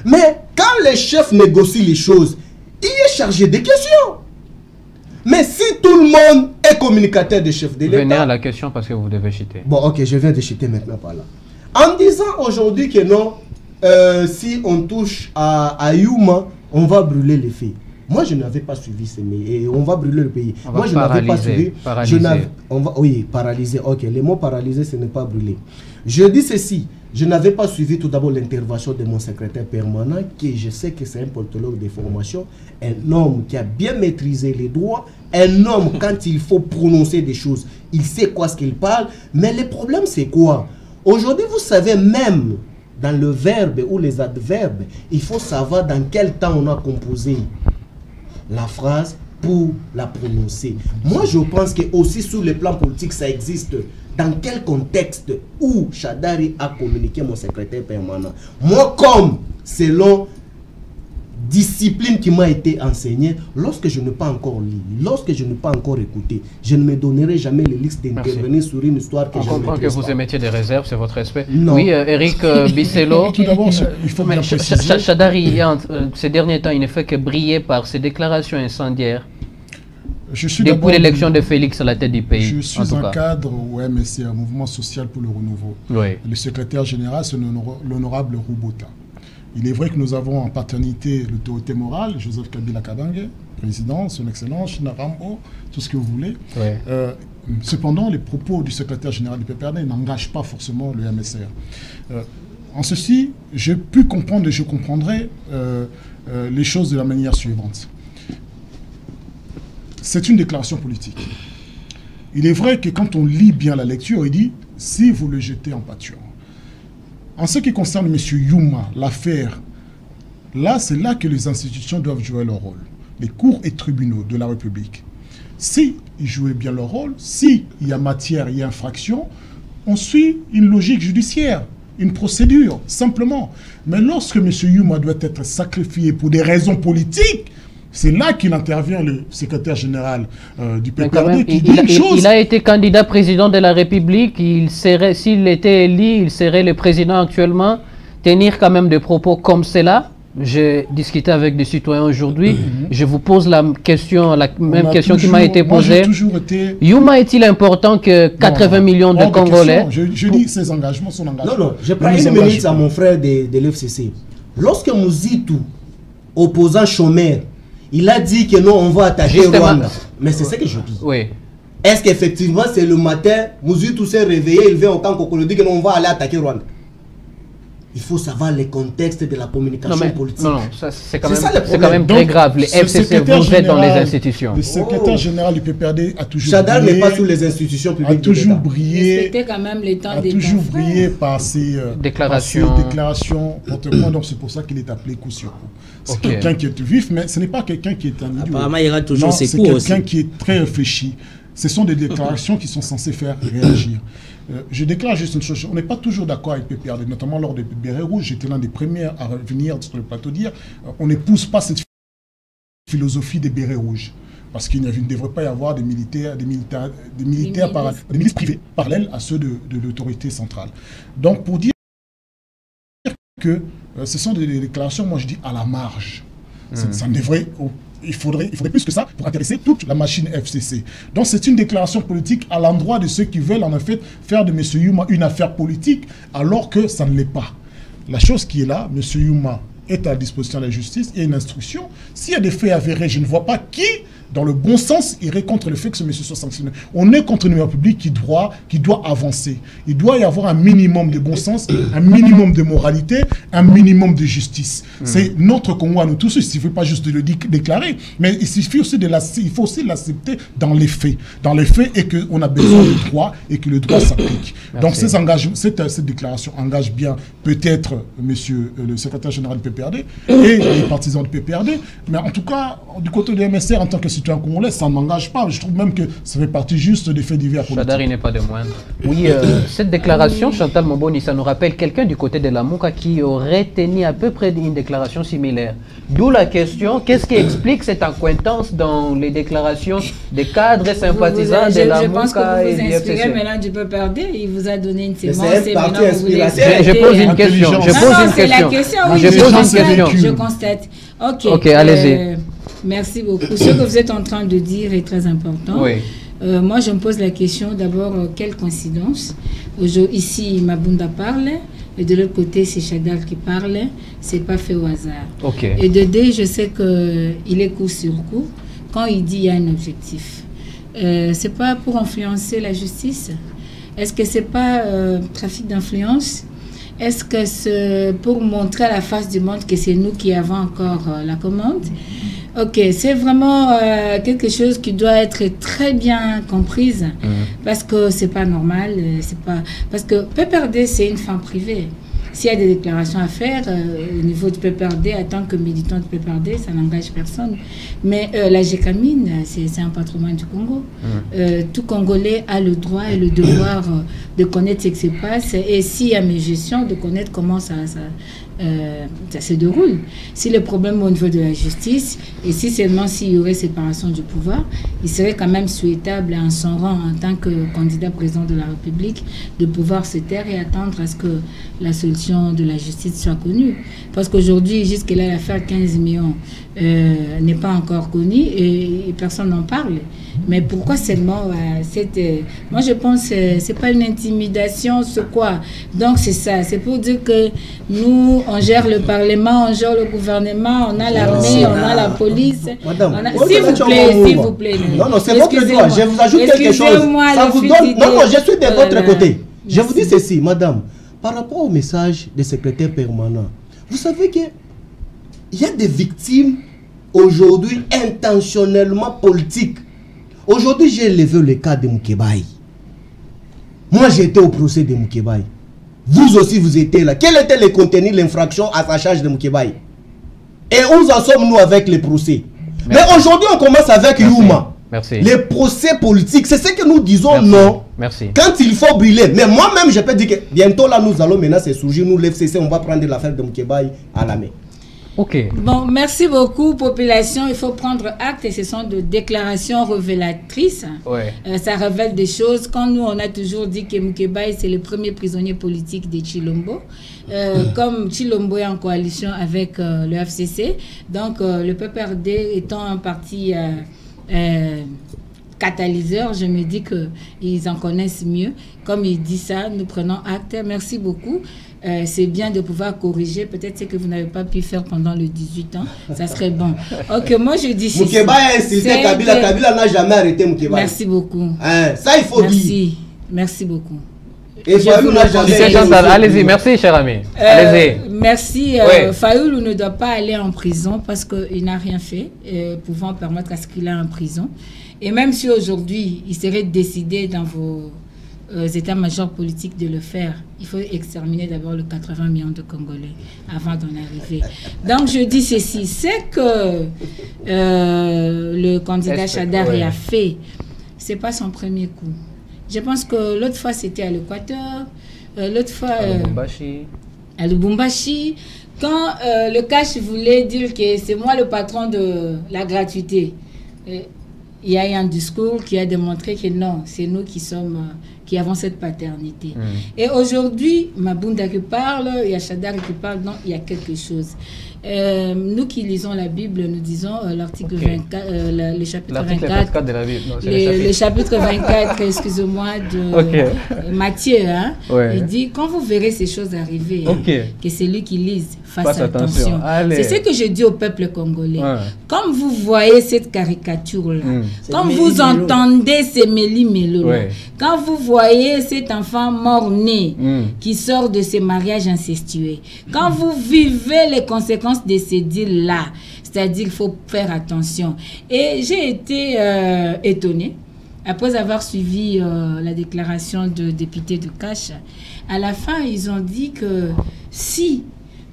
Mais quand le chef négocie les choses, il est chargé de questions. Mais si tout le monde est communicateur des chefs de l'État... Venez à la question parce que vous devez chuter. Bon, ok, je viens de chuter maintenant par là. En disant aujourd'hui que non, si on touche à Yuma, on va brûler les faits. Moi, je n'avais pas suivi ces et on va brûler le pays. Moi, je n'avais pas suivi... Oui, paralyser. Ok, le mot paralyser, ce n'est pas brûler. Je dis ceci. Je n'avais pas suivi tout d'abord l'intervention de mon secrétaire permanent, qui je sais que c'est un politologue de formation, un homme qui a bien maîtrisé les droits, un homme quand il faut prononcer des choses, il sait quoi ce qu'il parle, mais le problème c'est quoi? Aujourd'hui, vous savez même dans le verbe ou les adverbes, il faut savoir dans quel temps on a composé la phrase pour la prononcer. Moi, je pense que aussi sur le plan politique, ça existe. Dans quel contexte où Shadari a communiqué mon secrétaire permanent? Moi, comme selon discipline qui m'a été enseignée, lorsque je n'ai pas encore lu, lorsque je n'ai pas encore écouté, je ne me donnerai jamais le luxe d'intervenir sur une histoire que je ne maîtrise pas. On comprend que vous émettiez des réserves, c'est votre respect. Non. Oui, Eric Bissello. Tout d'abord, il faut bien préciser. Shadari, ces derniers temps, il ne fait que briller par ses déclarations incendiaires. Depuis l'élection de Félix à la tête du pays. Je suis un cadre au MSC, un mouvement social pour le renouveau. Oui. Le secrétaire général, c'est l'honorable Roubota. Il est vrai que nous avons en paternité l'autorité morale, Joseph Kabila Kabange, président, son excellence, China Rambo, tout ce que vous voulez. Oui. Cependant, les propos du secrétaire général du PPRD n'engagent pas forcément le MSR. En ceci, j'ai pu comprendre et je comprendrai les choses de la manière suivante. C'est une déclaration politique. Il est vrai que quand on lit bien la lecture, il dit « si vous le jetez en pâture ». En ce qui concerne M. Yuma, l'affaire, là, c'est là que les institutions doivent jouer leur rôle. Les cours et tribunaux de la République. Si ils jouaient bien leur rôle, s'il y a matière, il y a infraction, on suit une logique judiciaire, une procédure, simplement. Mais lorsque M. Yuma doit être sacrifié pour des raisons politiques, c'est là qu'il intervient, le secrétaire général du PPRD, qui dit une chose. Il a été candidat président de la République. S'il était élu, il serait le président actuellement. Tenir quand même des propos comme cela, j'ai discuté avec des citoyens aujourd'hui. Je vous pose la même question qui m'a été posée. Yuma est-il important que 80 millions de Congolais? Je dis ses engagements, son engagement. Non, je prends une minute à mon frère de l'FCC. Lorsque Mouzitou, opposant chômeur, il a dit que non, on va attaquer Rwanda. Mais c'est ce que je dis. Oui. Est-ce qu'effectivement, c'est le matin, Mouzitou s'est réveillé, il vient au camp Kokolo, dit que non, on va aller attaquer Rwanda? Il faut savoir les contextes de la communication politique. Non, c'est quand même très grave. Les FCC, vous êtes dans les institutions. Le secrétaire général du PPRD a toujours Chadar n'est pas sous les institutions publiques. A toujours brillé. Quand même les temps a toujours brillé par ses déclarations. Donc c'est pour ça qu'il est appelé coup sur coup. C'est quelqu'un qui est vif, mais ce n'est pas quelqu'un qui est un idiot. Apparemment, il y aura toujours ses coups aussi. C'est quelqu'un qui est très réfléchi. Ce sont des déclarations qui sont censées faire réagir. Je déclare juste une chose, on n'est pas toujours d'accord avec PPRD, notamment lors des bérets rouges. J'étais l'un des premiers à revenir sur le plateau dire on n'épouse pas cette philosophie des bérets rouges. Parce qu'il ne devrait pas y avoir des milices privées parallèles à ceux de l'autorité centrale. Donc pour dire que ce sont des déclarations, moi je dis à la marge. Ça ne devrait... Il faudrait plus que ça pour intéresser toute la machine FCC. Donc c'est une déclaration politique à l'endroit de ceux qui veulent en effet faire de M. Yuma une affaire politique alors que ça ne l'est pas. La chose qui est là, M. Yuma est à la disposition de la justice, il y a une instruction. S'il y a des faits avérés, je ne vois pas qui, dans le bon sens, irait contre le fait que ce monsieur soit sanctionné. On est contre une république qui doit avancer. Il doit y avoir un minimum de bon sens, un minimum de moralité, un minimum de justice. C'est notre Congo à nous tous. Il ne suffit pas juste de le déclarer, mais il suffit aussi il faut aussi l'accepter dans les faits. Dans les faits, et qu'on a besoin de droit et que le droit s'applique. Donc ces engagements, cette déclaration engage bien peut-être monsieur le secrétaire général du PPRD et les partisans du PPRD, mais en tout cas, du côté du MSR, en tant que citoyen congolais, ça ne m'engage pas. Je trouve même que ça fait partie juste des faits divers politiques. Chadar, il n'est pas de moindre. Oui, cette déclaration, Chantal Momboni, ça nous rappelle quelqu'un du côté de la Mouka qui aurait tenu à peu près une déclaration similaire. D'où la question, qu'est-ce qui explique cette accointance dans les déclarations des cadres et sympathisants de la Mouka? Je pense que vous vous inspirez maintenant du PPRD. Il vous a donné une sémence. Je pose une question. Je constate. Ok, allez-y. Merci beaucoup. Ce que vous êtes en train de dire est très important. Oui. Moi, je me pose la question d'abord, quelle coïncidence. Ici, Mabunda parle, et de l'autre côté, c'est Chadar qui parle. C'est pas fait au hasard. Okay. Et de deux, je sais qu'il est coup sur coup. Quand il dit qu'il y a un objectif, c'est pas pour influencer la justice? Est-ce que c'est pas trafic d'influence? Est-ce que c'est pour montrer à la face du monde que c'est nous qui avons encore la commande? Ok, c'est vraiment quelque chose qui doit être très bien comprise parce que c'est pas normal, parce que PPRD c'est une fin privée. S'il y a des déclarations à faire au niveau du PPRD, en tant que militant du PPRD, ça n'engage personne. Mais la GECAMIN, c'est un patrimoine du Congo. Tout Congolais a le droit et le devoir de connaître ce qui se passe et s'il y a mes gestions, de connaître comment ça se déroule. Si le problème au niveau de la justice, et si seulement s'il y aurait séparation du pouvoir, il serait quand même souhaitable en son rang en tant que candidat président de la République de pouvoir se taire et attendre à ce que la solution de la justice soit connue. Parce qu'aujourd'hui, jusque-là, l'affaire 15 millions n'est pas encore connue et personne n'en parle. Mais pourquoi seulement moi je pense que c'est pas une intimidation, c'est quoi? Donc c'est ça, c'est pour dire que nous, on gère le Parlement, on gère le gouvernement, on a l'armée, on a la police. Madame, s'il vous plaît. Non, c'est votre droit. Je vous ajoute quelque chose. Ça vous donne... Non, je suis de votre côté. Je vous dis ceci, madame. Par rapport au message des secrétaires permanents, vous savez qu'il y a des victimes aujourd'hui intentionnellement politiques. Aujourd'hui, j'ai levé le cas de Moukébaï. Moi, j'ai été au procès de Moukébaï. Vous aussi, vous étiez là. Quel était le contenu, l'infraction à sa charge de Moukébaï? Et où en sommes-nous avec les procès? Mais aujourd'hui, on commence avec Yuma. Merci. Les procès politiques, c'est ce que nous disons. Non. Merci. Quand il faut brûler. Mais moi-même, je peux dire que bientôt, là, nous allons maintenant se surgir. Nous, l'FCC, on va prendre l'affaire de Moukébaï à la main. Ok. Bon, merci beaucoup, population. Il faut prendre acte et ce sont de déclarations révélatrices. Ouais. Ça révèle des choses. Quand nous, on a toujours dit que Mukebai, c'est le premier prisonnier politique de Chilombo. Comme Chilombo est en coalition avec le FCC, donc le PPRD étant un parti catalyseur, je me dis qu'ils en connaissent mieux. Comme il dit ça, nous prenons acte. Merci beaucoup. C'est bien de pouvoir corriger peut-être ce que vous n'avez pas pu faire pendant les 18 ans. Ça serait bon. Ok, moi je dis ceci. Moukeba a insisté Kabila. Kabila n'a jamais arrêté Moukeba. Merci beaucoup. Ça, il faut dire. Merci beaucoup. Et Fayoulou n'a jamais... Allez-y, merci cher ami. Allez-y. Merci. Oui. Fayoulou ne doit pas aller en prison parce qu'il n'a rien fait, pouvant permettre à ce qu'il aille en prison. Et même si aujourd'hui, il serait décidé dans vos états-majors politiques de le faire, il faut exterminer d'abord les 80 millions de Congolais avant d'en arriver. Donc je dis ceci, c'est que le candidat Chadari a fait, c'est pas son premier coup. Je pense que l'autre fois c'était à l'Équateur, l'autre fois à Lubumbashi, quand le Cash voulait dire que c'est moi le patron de la gratuité. Il y a eu un discours qui a démontré que non, c'est nous qui avons cette paternité. Et aujourd'hui, Mabunda qui parle, il y a Chadari qui parle, non, il y a quelque chose. Nous qui lisons la Bible, nous disons l'article 24, le chapitre 24 de la Bible. Non, le chapitre 24, excusez-moi, de Matthieu. Hein, il dit, quand vous verrez ces choses arriver, que celui qui lise fasse attention. C'est ce que je dis au peuple congolais. Comme vous voyez cette caricature-là, quand vous entendez ces méli-mélo-là, quand vous voyez cet enfant mort-né qui sort de ces mariages incestueux, quand vous vivez les conséquences de ces deals-là, c'est-à-dire qu'il faut faire attention. Et j'ai été étonnée, après avoir suivi la déclaration de député de Cash, à la fin, ils ont dit que si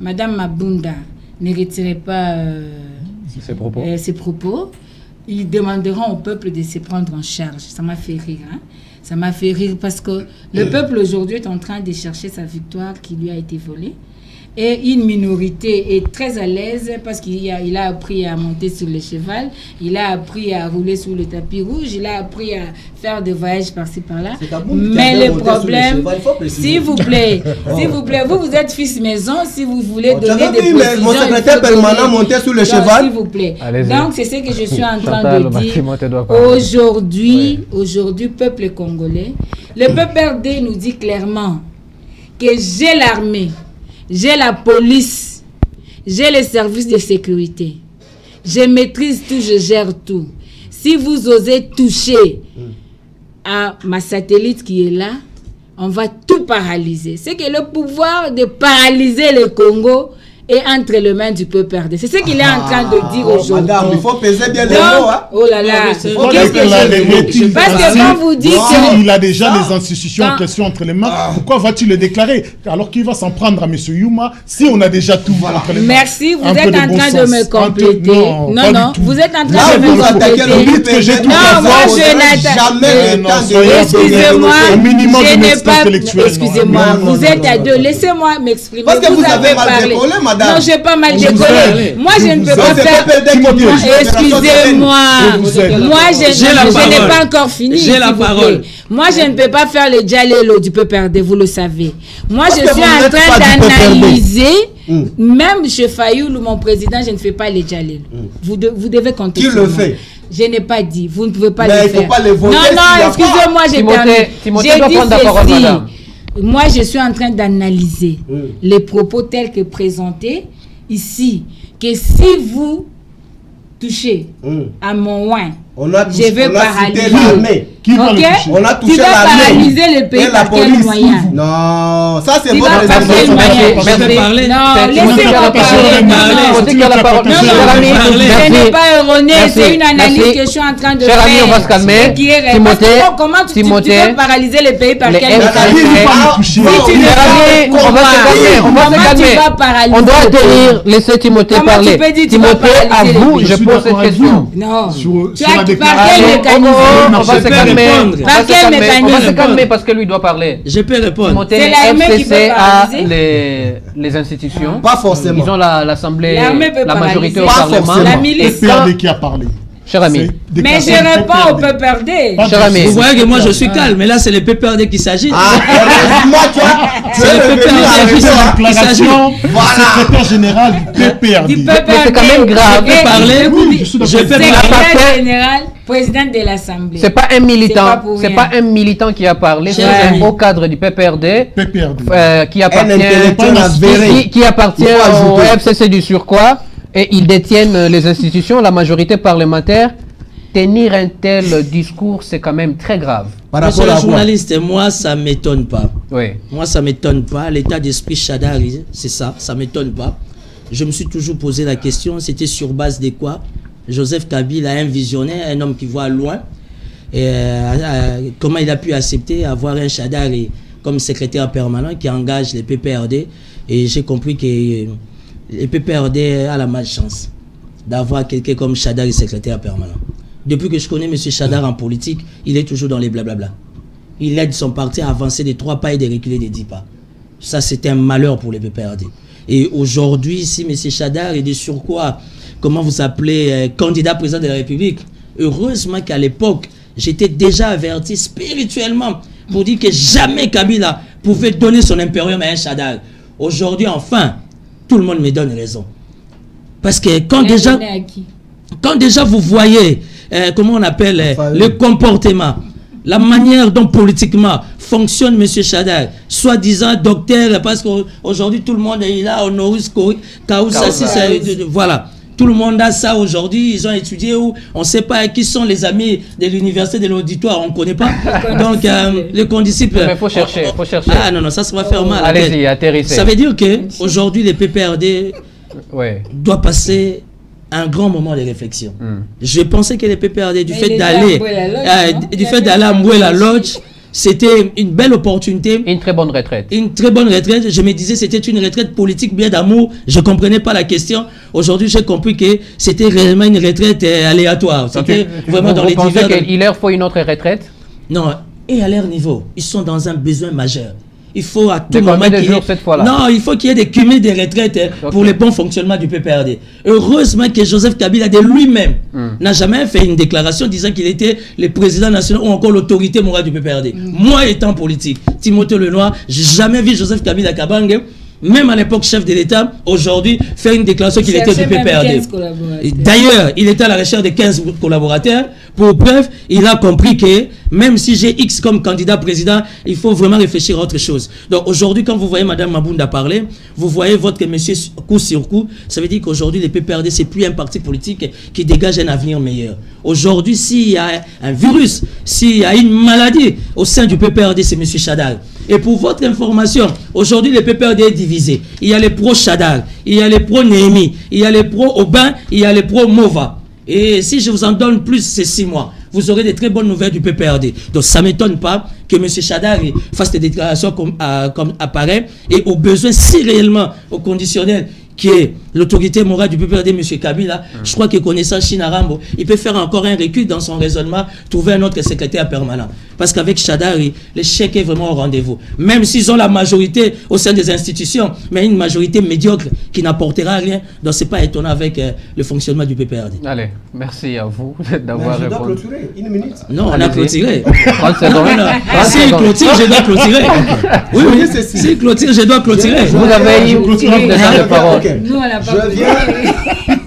Madame Mabunda ne retirait pas ses propos, ils demanderont au peuple de se prendre en charge. Ça m'a fait rire. Hein? Ça m'a fait rire parce que le peuple aujourd'hui est en train de chercher sa victoire qui lui a été volée. Et une minorité est très à l'aise parce qu'il a appris à monter sur le cheval, il a appris à rouler sur le tapis rouge, il a appris à faire des voyages par-ci par-là. Mais le problème, s'il vous plaît, vous êtes fils maison, si vous voulez donner des précisions, mon secrétaire permanent monter sur le cheval. S'il vous plaît. Donc c'est ce que je suis en train de dire. Aujourd'hui, peuple congolais, le peuple RD nous dit clairement que j'ai l'armée, j'ai la police, j'ai les services de sécurité. Je maîtrise tout, je gère tout. Si vous osez toucher à ma satellite qui est là, on va tout paralyser. C'est que le pouvoir de paralyser le Congo est entre les mains du peuple RD. C'est ce qu'il est en train de dire aujourd'hui. Madame, il faut peser bien les mots. Hein? Oh là là. Qu'est-ce que je parce que quand vous dites qu'il a déjà les institutions en question entre les mains, pourquoi va-t-il le déclarer? Alors qu'il va s'en prendre à M. Youma si on a déjà tout entre les mains. Merci, vous êtes en train de me compléter. Non, vous êtes en train de me compléter. Non, moi je n'attends excusez-moi, je n'ai pas. Excusez-moi, vous êtes à deux. Laissez-moi m'exprimer. Parce que vous avez mal décollé, madame. Non, je n'ai pas mal décollé. Moi, je ne peux pas faire. Excusez-moi. Moi, je n'ai pas encore fini. J'ai la parole. Moi, je ne peux pas faire le dialogue du PPRD, vous le savez. Moi, je suis en train d'analyser. Même chez Fayoulou, mon président, je ne fais pas les dialogues. Vous devez compter. Qui le fait? Je n'ai pas dit. Vous ne pouvez pas le faire. Faut pas le voter. Non, excusez-moi, j'ai terminé. J'ai dit ceci. Moi, je suis en train d'analyser les propos tels que présentés ici. Que si vous touchez à mon oin, je vais paralyser. On a touché paralyser le pays par quel moyen? Non, ça c'est votre présentation. Non, laissez-moi parler. Ce n'est pas erroné, c'est une analyse que je suis en train de faire. Cher ami, on va se calmer. Comment tu peux paralyser le pays par quel moyen? On va se calmer. On doit tenir, laisser Timothée parler. Timothée, à vous, je pose cette question. Non. Tu as On va se calmer. Par quel mécanisme? On va se calmer parce que lui doit parler. Je peux répondre. C'est l'armée qui peut paralyser. Les institutions. Pas forcément. Ils ont l'Assemblée, la majorité au Pas Parlement. forcément. La milice. PPRD qui a parlé. Cher ami. Mais je réponds au PPRD. Cher ami. Vous voyez que moi je suis calme, mais là c'est les PPRD qui s'agit. Ah, heureusement, tu C'est es le revenu PPRD avec qui ça. s'agit. Déclaration du Voilà. secrétaire général du PPRD. Du PPRD. Mais c'est quand même grave. Je peux parler. Oui, je suis d'accord. Je peux parler. Secrétaire général, président de l'Assemblée. C'est pas un militant. C'est pas pour C'est rien. pas un militant qui a parlé. C'est Cher un ami. haut cadre du PPRD. PPRD. Qui appartient, intellectuel avéré. qui appartient Il faut au ajouter. FCC du surcroît, et ils détiennent les institutions, la majorité parlementaire. Tenir un tel discours, c'est quand même très grave. Par Monsieur rapport le à quoi? journaliste, moi ça m'étonne pas. Oui. Moi ça m'étonne pas. L'état d'esprit Chadari, c'est ça m'étonne pas. Je me suis toujours posé la question, c'était sur base de quoi? Joseph Kabila, un visionnaire, un homme qui voit loin. Et, comment il a pu accepter avoir un Chadari comme secrétaire permanent qui engage les PPRD? Et j'ai compris que les PPRD a la malchance d'avoir quelqu'un comme Chadari secrétaire permanent. Depuis que je connais M. Chadar en politique, il est toujours dans les blablabla. Il aide son parti à avancer de 3 pas et de reculer de 10 pas. Ça, c'est un malheur pour les PPRD. Et aujourd'hui, si M. Chadar est de surcroît, comment vous appelez, candidat président de la République, heureusement qu'à l'époque, j'étais déjà averti spirituellement pour dire que jamais Kabila pouvait donner son impérium à un Chadar. Aujourd'hui, enfin, tout le monde me donne raison. Parce que quand déjà vous voyez, comment on appelle, le comportement, la manière dont politiquement fonctionne M. Chadar, soi-disant docteur, parce qu'aujourd'hui tout le monde est là, honoris causa, voilà. Tout le monde a ça aujourd'hui, ils ont étudié où on ne sait pas qui sont les amis de l'université de l'auditoire, on ne connaît pas. Donc, les condisciples. Mais il faut chercher, Ah non, ça va faire mal. Allez-y, atterrissez. Ça veut dire qu'aujourd'hui, les PPRD doivent passer un grand moment de réflexion. Je pensais que les PPRD, du fait d'aller à Mbouela Lodge, c'était une belle opportunité. Une très bonne retraite. Une très bonne retraite. Je me disais c'était une retraite politique, bien d'amour. Je ne comprenais pas la question. Aujourd'hui, j'ai compris que c'était réellement une retraite aléatoire. C'était vraiment dans les divers... Vous pensez qu'il leur faut une autre retraite? Non, et à leur niveau, ils sont dans un besoin majeur. Il faut à tout moment Non, il faut qu'il y ait des cumuls de retraites pour le bon fonctionnement du PPRD. Heureusement que Joseph Kabila de lui-même n'a jamais fait une déclaration disant qu'il était le président national ou encore l'autorité morale du PPRD. Moi étant politique, Timothée Lenoir, j'ai jamais vu Joseph Kabila Kabange, même à l'époque chef de l'État, aujourd'hui, faire une déclaration qu'il était du PPRD. D'ailleurs, il était à la recherche de 15 collaborateurs. Pour preuve, il a compris que même si j'ai X comme candidat président, il faut vraiment réfléchir à autre chose. Donc aujourd'hui, quand vous voyez Mme Mabounda parler, vous voyez votre monsieur coup sur coup, ça veut dire qu'aujourd'hui, les PPRD, c'est plus un parti politique qui dégage un avenir meilleur. Aujourd'hui, s'il y a un virus, s'il y a une maladie au sein du PPRD, c'est M. Chadar. Et pour votre information, aujourd'hui, le PPRD est divisé. Il y a les pro-Chadar, il y a les pro-Néhémi, il y a les pro-Aubin, il y a les pro-Mova. Et si je vous en donne plus, c'est 6 mois. Vous aurez des très bonnes nouvelles du PPRD. Donc ça ne m'étonne pas que M. Chadar fasse des déclarations comme apparaît. Et au besoin, si réellement, au conditionnel, qui est l'autorité morale du PPRD, M. Kabila, je crois que connaissant Chinarambo, il peut faire encore un recul dans son raisonnement, trouver un autre secrétaire permanent. Parce qu'avec Chadari, l'échec est vraiment au rendez-vous. Même s'ils ont la majorité au sein des institutions, mais une majorité médiocre qui n'apportera rien, donc ce n'est pas étonnant avec le fonctionnement du PPRD. Allez, merci à vous d'avoir répondu. Je dois clôturer, une minute. Non, on a clôturé. 30 secondes. Si il clôture, je dois clôturer. Oui, oui, si il clôture, je dois clôturer. Vous avez eu déjà de parole. Nous, on n'a pas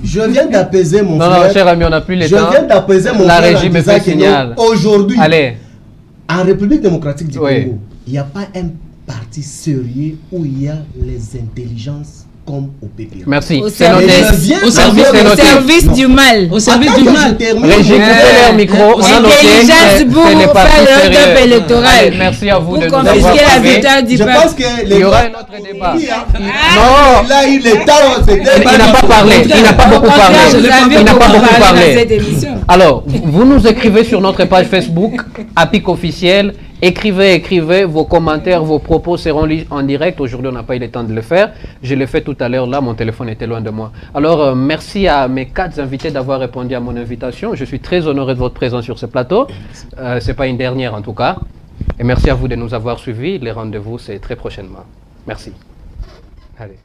je viens d'apaiser mon frère. Non, cher ami, on n'a plus le temps. Je viens d'apaiser mon La frère. régie me fait signal. Aujourd'hui, allez, en République démocratique du Congo, il n'y a pas un parti sérieux où il y a les intelligences comme au PPRD. merci. C'est noté. Au service du mal. Au service du mal. Régie, coupez leur micro. On a noté. Intelligence pour faire le job électoral. Merci à vous de nous avoir confisquer la suivis. victoire du Je peuple. pense que Il y aura un autre débat. Non, il a eu le temps. Il n'a pas parlé. Il n'a pas beaucoup parlé. Il n'a pas beaucoup parlé. Alors, vous nous écrivez sur notre page Facebook, APIC officiel, Écrivez, vos commentaires, vos propos seront lus en direct. Aujourd'hui, on n'a pas eu le temps de le faire. Je l'ai fait tout à l'heure, là, mon téléphone était loin de moi. Alors, merci à mes 4 invités d'avoir répondu à mon invitation. Je suis très honoré de votre présence sur ce plateau. Ce n'est pas une dernière, en tout cas. Et merci à vous de nous avoir suivis. Les rendez-vous, c'est très prochainement. Merci. Allez.